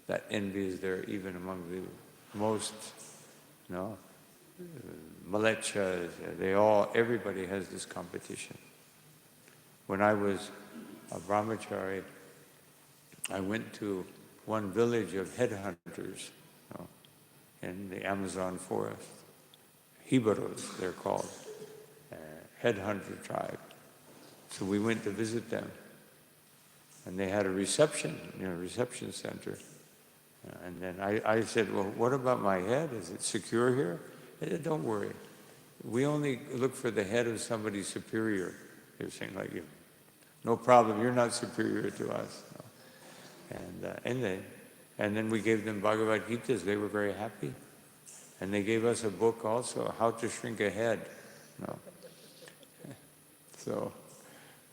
that envy is there even among the most, malechas, everybody has this competition. When I was a brahmachari, I went to one village of headhunters in the Amazon forest. Jibaros, they're called, headhunter tribe. So we went to visit them. And they had a reception center. And then I said, well, what about my head? Is it secure here? They said, don't worry. We only look for the head of somebody superior. They were saying like, no problem, you're not superior to us. And then we gave them Bhagavad-gitas. They were very happy. And they gave us a book also, How to Shrink a Head. So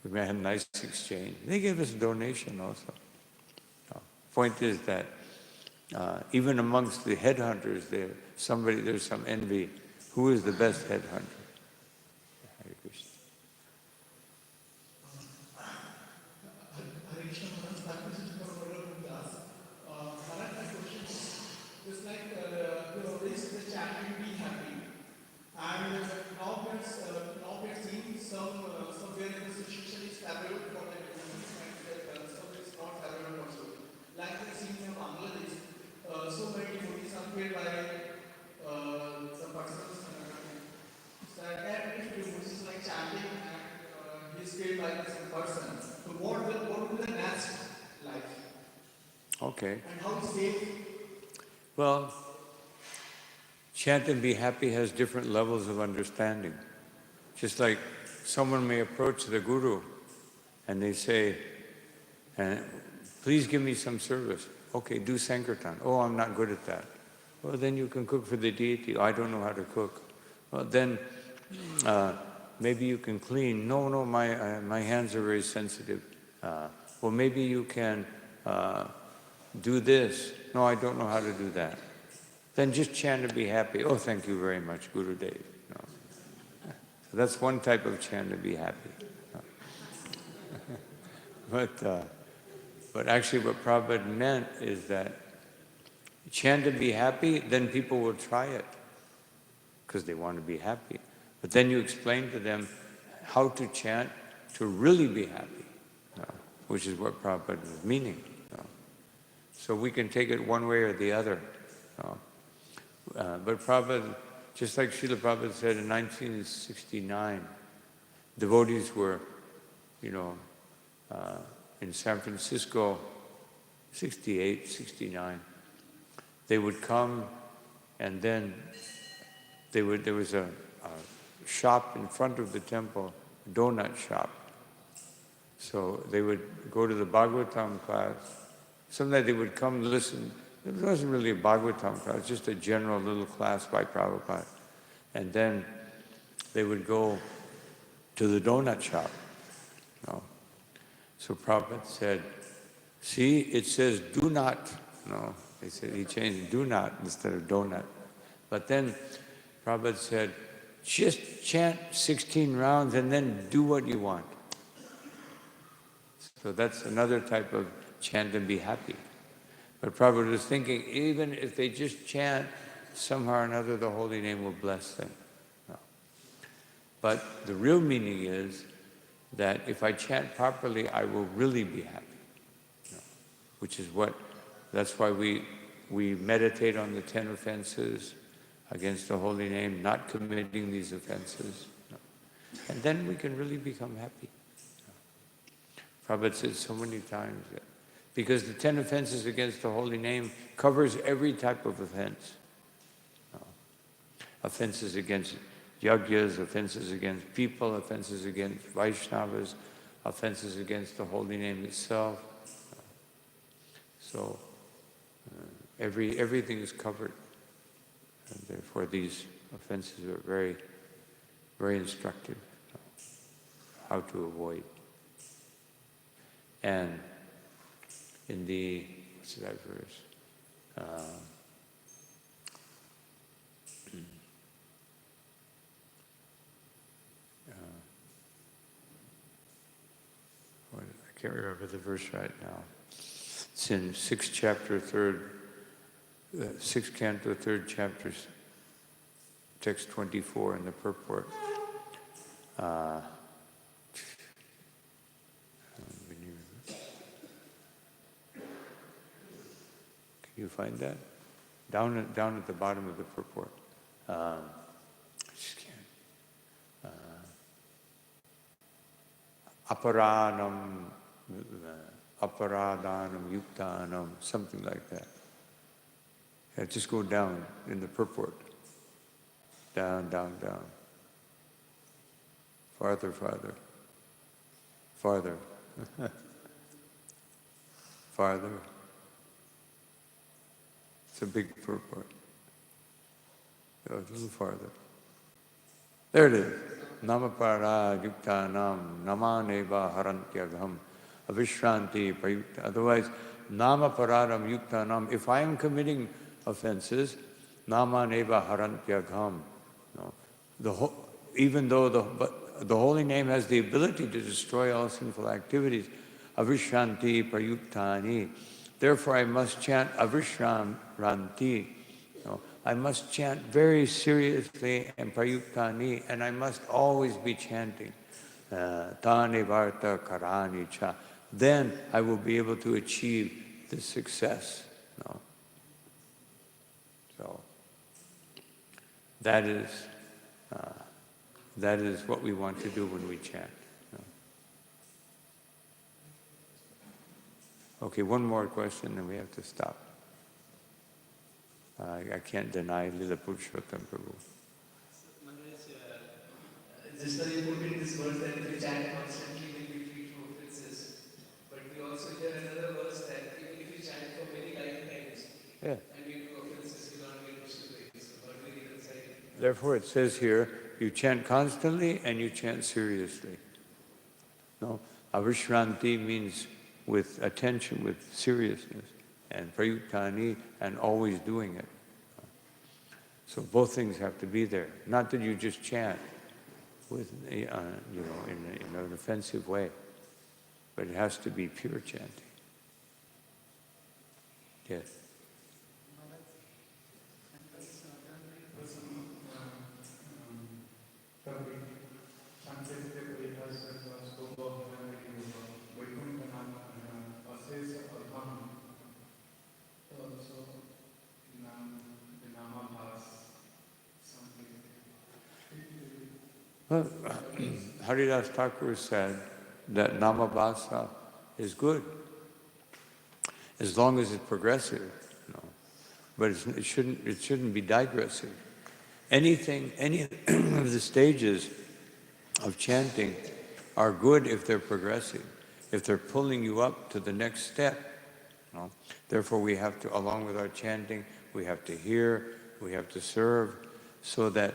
we had a nice exchange. They gave us a donation also. Point is that even amongst the headhunters, there's some envy. Who is the best headhunter? Hare Krishna. Hare Krishna, Maharaj, that question is for Maharaj. Maharaj, my question is like you always say the chanting, be happy. And now we are seeing somewhere in the situation is favorable for the and somewhere is not favorable also. Like we are seeing in Bangladesh, so many devotees are paid by some persons. So that if devotees like chanting and he is paid by some person, so what will be the next life? Okay. And how is safe? Well, chant and be happy has different levels of understanding. Just like someone may approach the Guru and they say, please give me some service. Okay, do Sankirtan. Oh, I'm not good at that. Well, then you can cook for the deity. I don't know how to cook. Well, then maybe you can clean. No, my hands are very sensitive. Well, maybe you can do this. No, I don't know how to do that. Then just chant and be happy. Oh, thank you very much, Guru Dev. No. So that's one type of chant and be happy. But actually what Prabhupada meant is that chant and be happy, then people will try it because they want to be happy. But then you explain to them how to chant to really be happy, which is what Prabhupada was meaning. So we can take it one way or the other. But Prabhupada, just like Srila Prabhupada said in 1969, devotees were, in San Francisco, 68, 69. They would come and then there was a shop in front of the temple, a donut shop. So they would go to the Bhagavatam class. Sometimes they would come listen. It wasn't really a Bhagavatam class, just a general little class by Prabhupada. And then they would go to the donut shop. So Prabhupada said, see, it says do not. No, they said he changed do not instead of donut. But then Prabhupada said, just chant 16 rounds and then do what you want. So that's another type of chant and be happy. But Prabhupada was thinking, even if they just chant, somehow or another the holy name will bless them. No. But the real meaning is that if I chant properly, I will really be happy. No. Which is that's why we meditate on the 10 offenses against the holy name, not committing these offenses. No. And then we can really become happy. No. Prabhupada said so many times that because the 10 offenses against the holy name covers every type of offense. No. Offenses against yagyas, offenses against people, offenses against Vaishnavas, offenses against the holy name itself. So everything is covered. And therefore these offenses are very, very instructive, how to avoid. And in the, what's that verse? I can't remember the verse right now. It's in 6th chapter, 6th canto, 3rd chapter, text 24 in the purport. Can you find that? Down at the bottom of the purport. I just can't. Aparadhanam yuktanam, something like that. Yeah, just go down in the purport. Down, down, down. Farther, farther. Farther. Farther. It's a big purport. Go a little farther. There it is. Namapara yuktanam namaneva harantyagam avishranti prayukta. Otherwise, namaparadam yuktanam. If I am committing offenses, namaneva harantyagam. No. Even though the holy name has the ability to destroy all sinful activities, avishranti prayuktani. Therefore, I must chant avishranti. No. I must chant very seriously and prayuktani, and I must always be chanting. Tani varta karani cha. Then I will be able to achieve the success. No. So that is what we want to do when we chant. No. Okay, one more question, then we have to stop. I can't deny Lila Purushottam Prabhu. Just as you put in this verse that if we chant constantly, we'll be free from offenses. But we also hear another verse that even if we chant for many lifetimes, and we do offenses, we don't get Krishna praise. So how do we reconcile it? Therefore it says here, you chant constantly and you chant seriously. No, avishranti means with attention, with seriousness, and prayuktani, and always doing it. So both things have to be there. Not that you just chant with, in an offensive way, but it has to be pure chanting. Yes. Well, Haridas Thakur said that namabhasa is good, as long as it's progressive, but it shouldn't be digressive. Any of the stages of chanting are good if they're progressive, if they're pulling you up to the next step. Therefore, we have to, along with our chanting, we have to hear, we have to serve, so that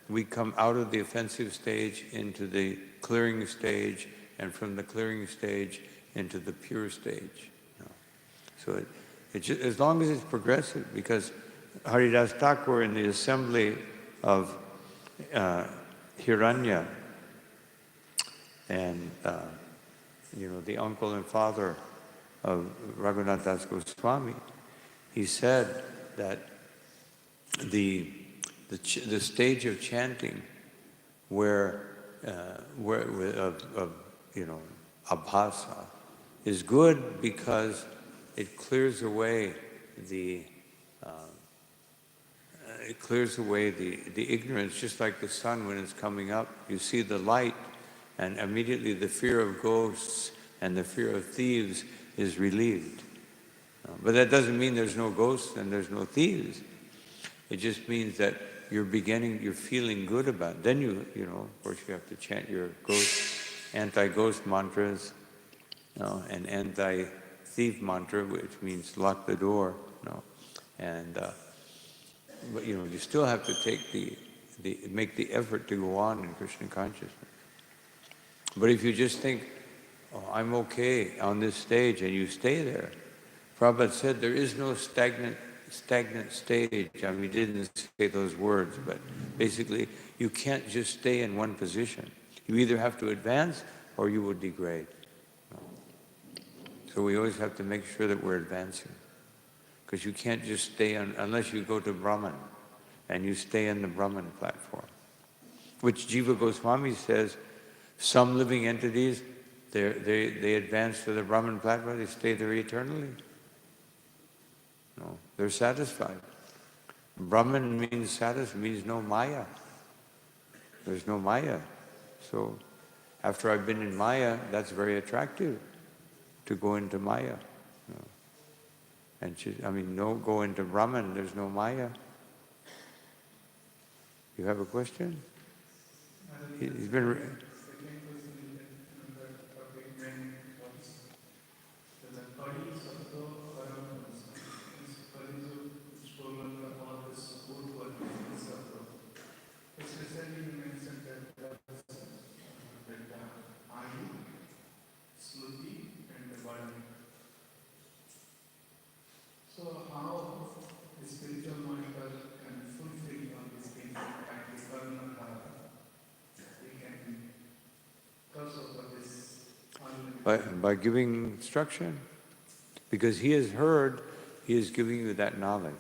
we come out of the offensive stage into the clearing stage, and from the clearing stage into the pure stage. So as long as it's progressive, because Haridas Thakur in the assembly of Hiranya, and the uncle and father of Raghunath Das Goswami, he said that the stage of chanting where abhasa is good because it clears away the ignorance, just like the sun when it's coming up. You see the light, and immediately the fear of ghosts and the fear of thieves is relieved. But that doesn't mean there's no ghosts and there's no thieves. It just means that you're feeling good about it. Then of course you have to chant your anti-ghost mantras, and anti-thief mantra, which means lock the door, but you still have to make the effort to go on in Krishna consciousness. But if you just think, oh, I'm okay on this stage, and you stay there, Prabhupada said there is no stagnant stage. I mean, he didn't say those words, but basically, you can't just stay in one position. You either have to advance or you will degrade. So we always have to make sure that we're advancing. Because you can't just stay on, unless you go to Brahman, and you stay in the Brahman platform. Which Jiva Goswami says, some living entities, they advance to the Brahman platform, they stay there eternally. No, they're satisfied. Brahman means means no Maya. There's no Maya. So after I've been in Maya, that's very attractive to go into Maya. Go into Brahman, there's no Maya. You have a question? He's been... By giving instruction. Because he has heard, he is giving you that knowledge.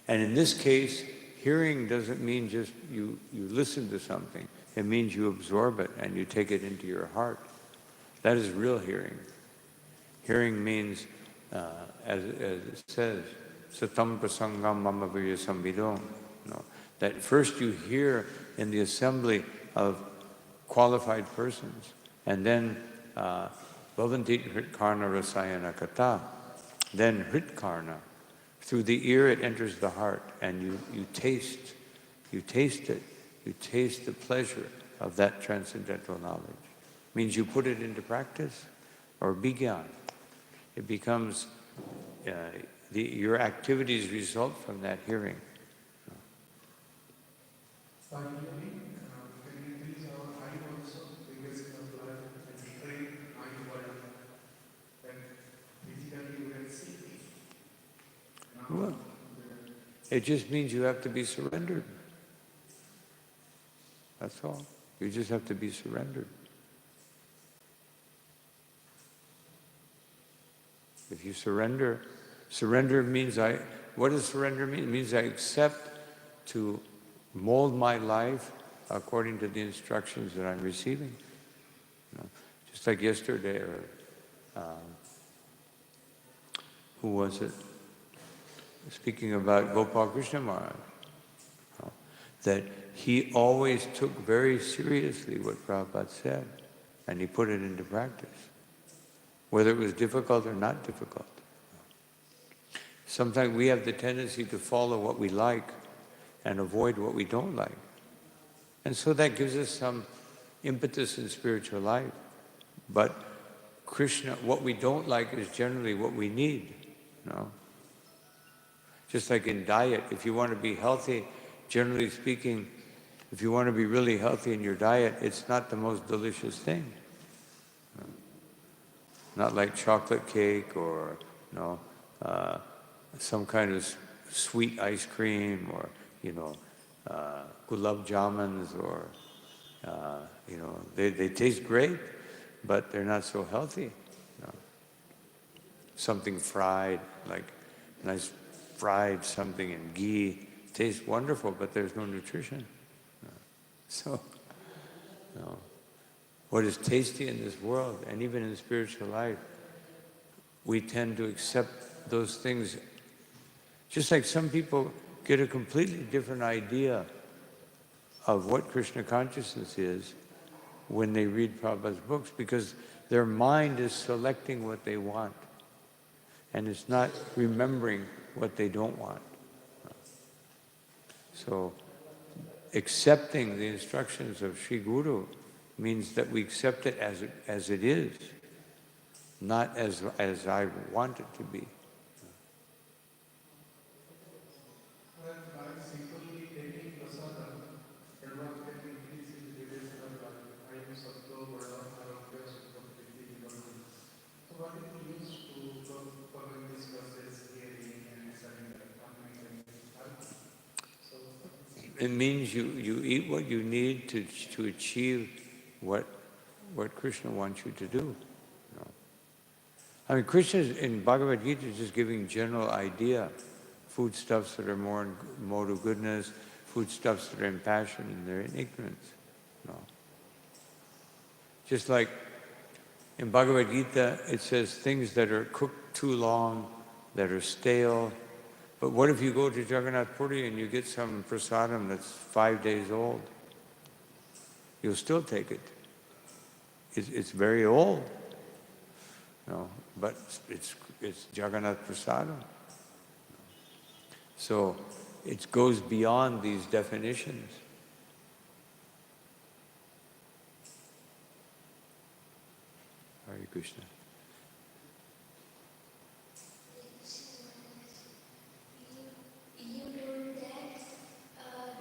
And in this case, hearing doesn't mean just you listen to something. It means you absorb it and you take it into your heart. That is real hearing. Hearing means, as it says, satam prasangam mama virya samvidom. That first you hear in the assembly of qualified persons, and then Bhavanti Hritkarna Rasayana Kata. Then Hritkarna. Through the ear it enters the heart, and you taste it. You taste the pleasure of that transcendental knowledge. Means you put it into practice, or bigyan. It becomes, your activities result from that hearing. Well, it just means you have to be surrendered. That's all. You just have to be surrendered. If you surrender means what does surrender mean? It means I accept to mold my life according to the instructions that I'm receiving. Just like yesterday, or who was it? Speaking about Gopal Krishna Maharaj. that he always took very seriously what Prabhupada said, and he put it into practice, whether it was difficult or not difficult. Sometimes we have the tendency to follow what we like and avoid what we don't like. And so that gives us some impetus in spiritual life. But Krishna, what we don't like is generally what we need, you know. Just like in diet, if you want to be healthy, generally speaking, if you want to be really healthy in your diet, it's not the most delicious thing. Not like chocolate cake or, you know, some kind of sweet ice cream or, you know, gulab jamans or, you know, they taste great, but they're not so healthy. You know. Something fried, like nice fried something in ghee, tastes wonderful, but there's no nutrition. So, you know, what is tasty in this world, and even in spiritual life, we tend to accept those things. Just like some people get a completely different idea of what Krishna consciousness is when they read Prabhupada's books, because their mind is selecting what they want, and it's not remembering what they don't want. So, accepting the instructions of Sri Guru means that we accept it as it is, not as I want it to be. Well, by simply taking prasadam, advance can increase in the duration of life. I am Satto, Vada, Arogya, Sukha, Priti, Vibhavan. So what it means to follow this process, hearing and surrender, It means you eat what you need to achieve what Krishna wants you to do. You know? I mean, Krishna in Bhagavad-gita is just giving general idea. Foodstuffs that are more in mode of goodness, foodstuffs that are in passion and they're in ignorance. You know? Just like in Bhagavad-gita, it says things that are cooked too long, that are stale. But what if you go to Jagannath Puri and you get some prasadam that's 5 days old? You'll still take it. It's very old, you know, but it's Jagannath prasadam. So it goes beyond these definitions. Hare Krishna. You told that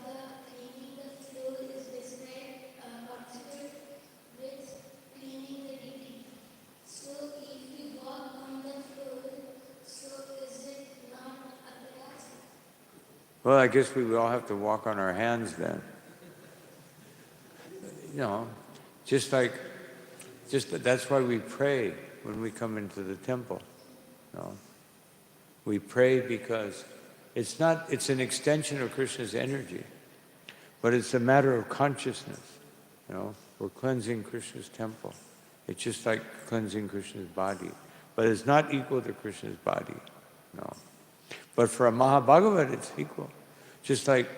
the cleaning the floor is described considered with cleaning the deity. So if we walk on the floor, so is it not apparent? Well, I guess we would all have to walk on our hands then. You know, that's why we pray when we come into the temple. You know? We pray because it's an extension of Krishna's energy, but it's a matter of consciousness. You know, we're cleansing Krishna's temple. It's just like cleansing Krishna's body, but it's not equal to Krishna's body. No, but for a Mahabhagavat, it's equal. Just like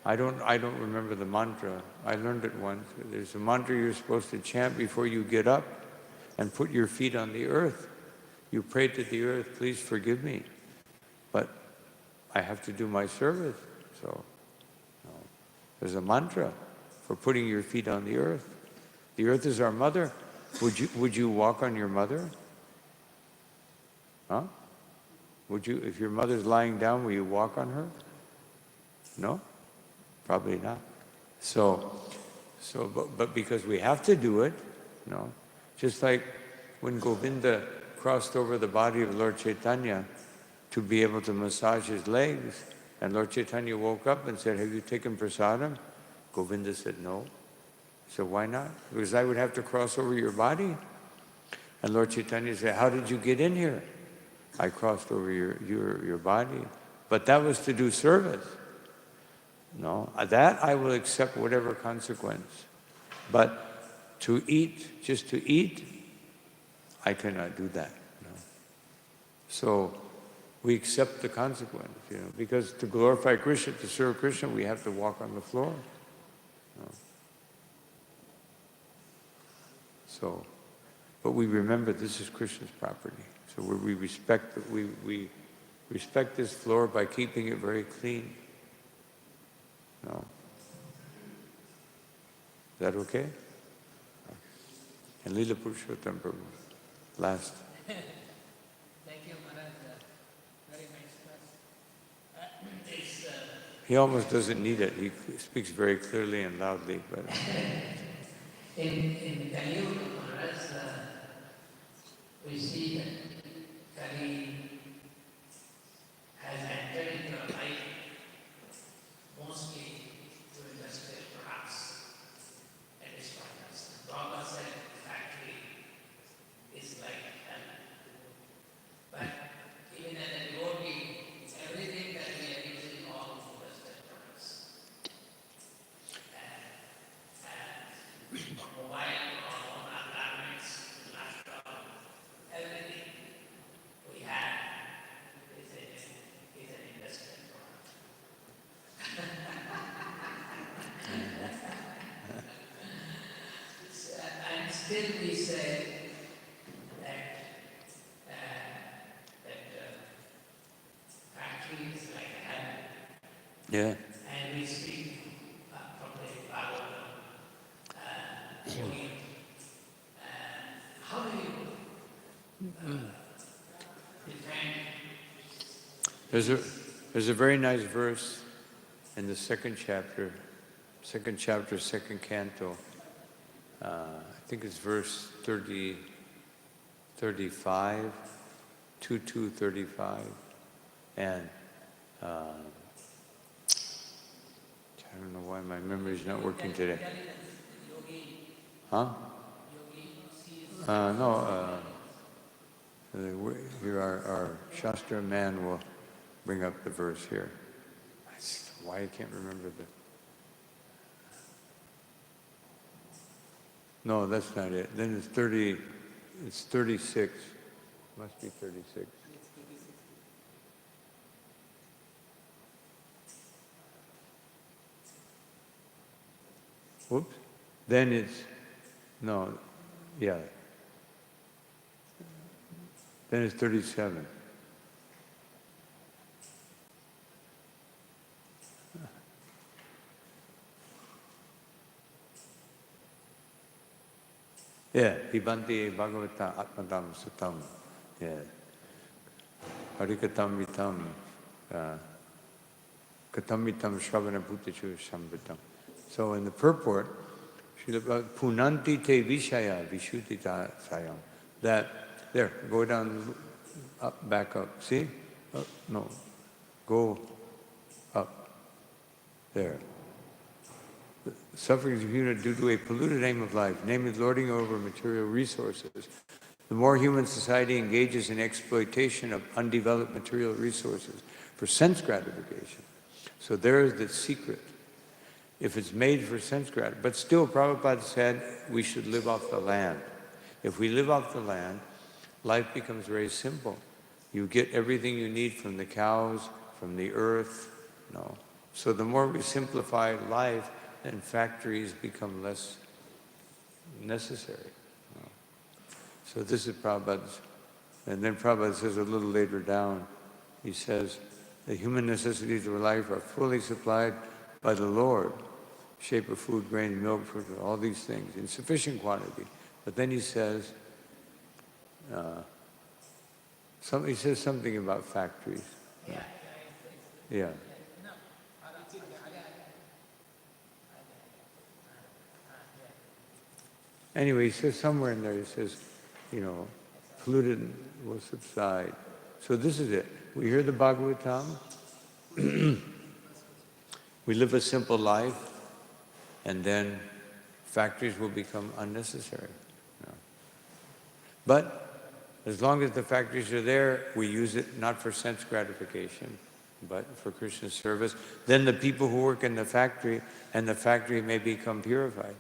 I don't remember the mantra. I learned it once. There's a mantra you're supposed to chant before you get up and put your feet on the earth. You pray to the earth, please forgive me, but I have to do my service. So you know, there's a mantra for putting your feet on the earth. The earth is our mother. Would you walk on your mother? Huh? Would you, if your mother's lying down, will you walk on her? No? Probably not. But because we have to do it, you know, just like when Govinda crossed over the body of Lord Chaitanya to be able to massage his legs, and Lord Chaitanya woke up and said, have you taken prasadam? Govinda said, no. So why not? Because I would have to cross over your body. And Lord Chaitanya said, how did you get in here? I crossed over your body. But that was to do service. No, that I will accept whatever consequence. But to eat, just to eat, I cannot do that. No. So we accept the consequence, because to glorify Krishna, to serve Krishna, we have to walk on the floor. So, but we remember this is Krishna's property. So we respect we respect this floor by keeping it very clean. No. Is that okay? And Lila Purushottam Prabhu, last. Thank you, Maharaj. Very nice class. He almost doesn't need it. He speaks very clearly and loudly. But in Kali Yuga, Maharaj, we see that Kali has entered into a life mostly through industrial products and its products. Baba said the factory is like hell. But even as a devotee, everything that we are using all industrial products. Mobile, or our garments, laptop, everything we have is an industrial product. And still we say that factory is like a heaven. yeah, And we speak from the Bhagavatam. How do you defend? there's a very nice verse in the second chapter, second canto. I think it's verse 35, 2:35, and I don't know why my memory is not working today. Huh? No. Here our Shastra man will bring up the verse here. Why I can't remember the... No, that's not it. Then it's 36. Must be 36. Whoops. Then it's, no, yeah. Then it's 37. Yeah, Pibanti Bhagavata Atmadam Sutam. Yeah. Harikatam Vitam Katam Vitam Shravana Bhutichu Sambritam. So in the purport, Punanti te Vishaya Vishutita Sayam. That, there, go down, up, back up. See? No. Go up. There. Sufferings accumulated due to a polluted aim of life, namely lording over material resources. The more human society engages in exploitation of undeveloped material resources for sense gratification. So there is the secret. If it's made for sense gratification, but still Prabhupada said we should live off the land. If we live off the land, life becomes very simple. You get everything you need from the cows, from the earth. No. So the more we simplify life, then factories become less necessary. No. So this is Prabhupada's. And then Prabhupada says a little later down, he says, the human necessities of life are fully supplied by the Lord. Shape of food, grain, milk, fruit, all these things in sufficient quantity. But then he says, he says something about factories. Yeah. Anyway, he says somewhere in there, he says, polluted will subside. So this is it. We hear the Bhagavatam. We live a simple life, and then factories will become unnecessary. But as long as the factories are there, we use it not for sense gratification, but for Krishna's service. Then the people who work in the factory may become purified.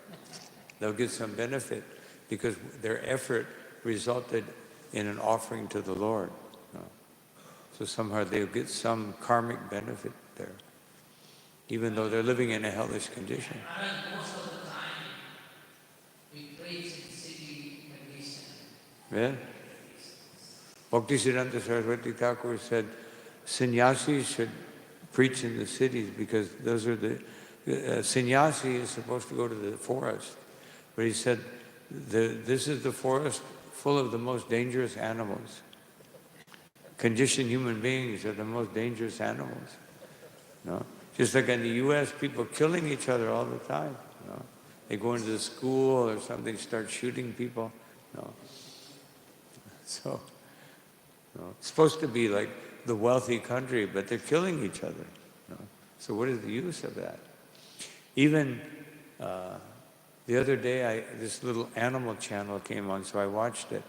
They'll get some benefit because their effort resulted in an offering to the Lord. So somehow they'll get some karmic benefit there, even though they're living in a hellish condition. Most of the time, we preach in the city and listen. Yeah? Bhaktisiddhanta Saraswati Thakur said, sannyasis should preach in the cities because those are the... sannyasi is supposed to go to the forest. But he said, this is the forest full of the most dangerous animals. Conditioned human beings are the most dangerous animals. No? Just like in the U.S., people killing each other all the time. No? They go into the school or something, start shooting people. No. So, no. It's supposed to be like the wealthy country, but they're killing each other. No? So what is the use of that? Even the other day, this little animal channel came on, so I watched it.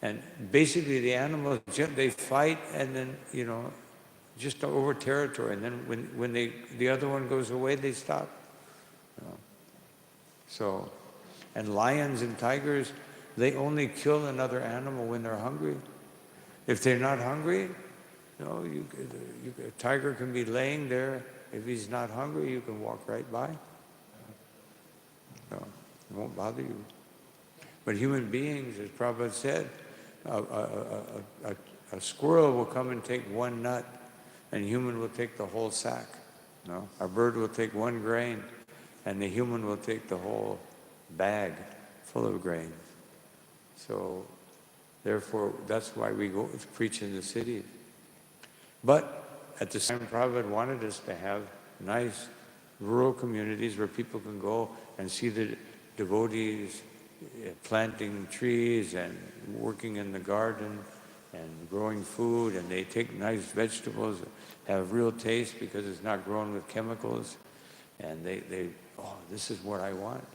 And basically the animals, they fight and then, you know, just over territory. And then when the other one goes away, they stop. You know? So, and lions and tigers, they only kill another animal when they're hungry. If they're not hungry, you know, a tiger can be laying there. If he's not hungry, you can walk right by. No, it won't bother you. But human beings, as Prabhupada said, a squirrel will come and take one nut, and a human will take the whole sack. No? A bird will take one grain, and the human will take the whole bag full of grain. So, therefore, that's why we go preach in the cities. But at the same time, Prabhupada wanted us to have nice rural communities where people can go and see the devotees planting trees and working in the garden and growing food, and they take nice vegetables, have real taste because it's not grown with chemicals, and oh, this is what I want.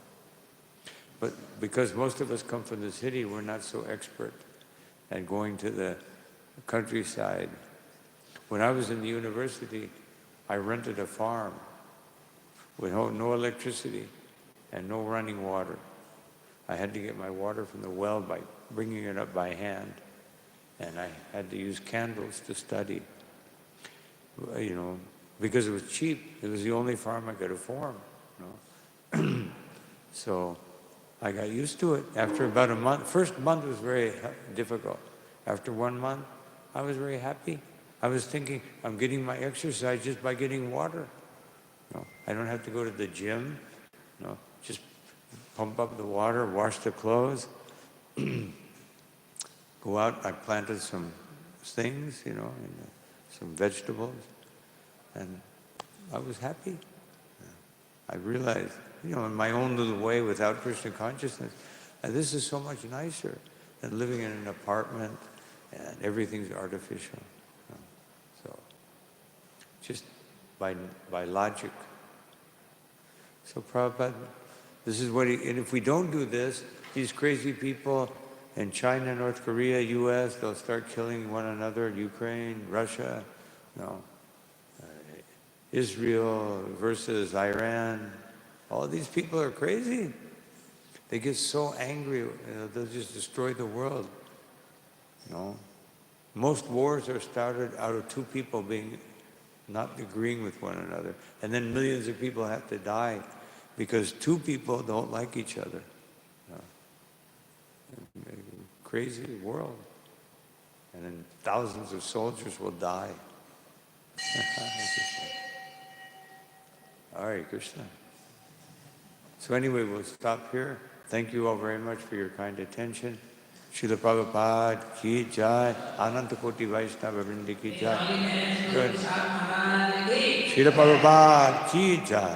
But because most of us come from the city, we're not so expert at going to the countryside. When I was in the university, I rented a farm with no electricity and no running water. I had to get my water from the well by bringing it up by hand, and I had to use candles to study, you know, because it was cheap. It was the only farm I could afford, you know. So I got used to it. After about a month, first month was very difficult. After 1 month, I was very happy. I was thinking, I'm getting my exercise just by getting water. No, I don't have to go to the gym. No, just pump up the water, wash the clothes, go out. I planted some things, you know, and, some vegetables, and I was happy. I realized, you know, in my own little way, without Krishna consciousness, this is so much nicer than living in an apartment and everything's artificial. So, just by logic. So Prabhupada, this is what and if we don't do this, these crazy people in China, North Korea, US, they'll start killing one another, Ukraine, Russia, no, Israel versus Iran. All these people are crazy. They get so angry, they'll just destroy the world. No. Most wars are started out of two people not agreeing with one another. And then millions of people have to die because two people don't like each other. Crazy world. And then thousands of soldiers will die. Hare Krishna. So anyway, we'll stop here. Thank you all very much for your kind attention. Srila Prabhupada ki jai, Ananta Koti Vaishnava Vrindi ki jai. Good. Srila Prabhupada ki jai.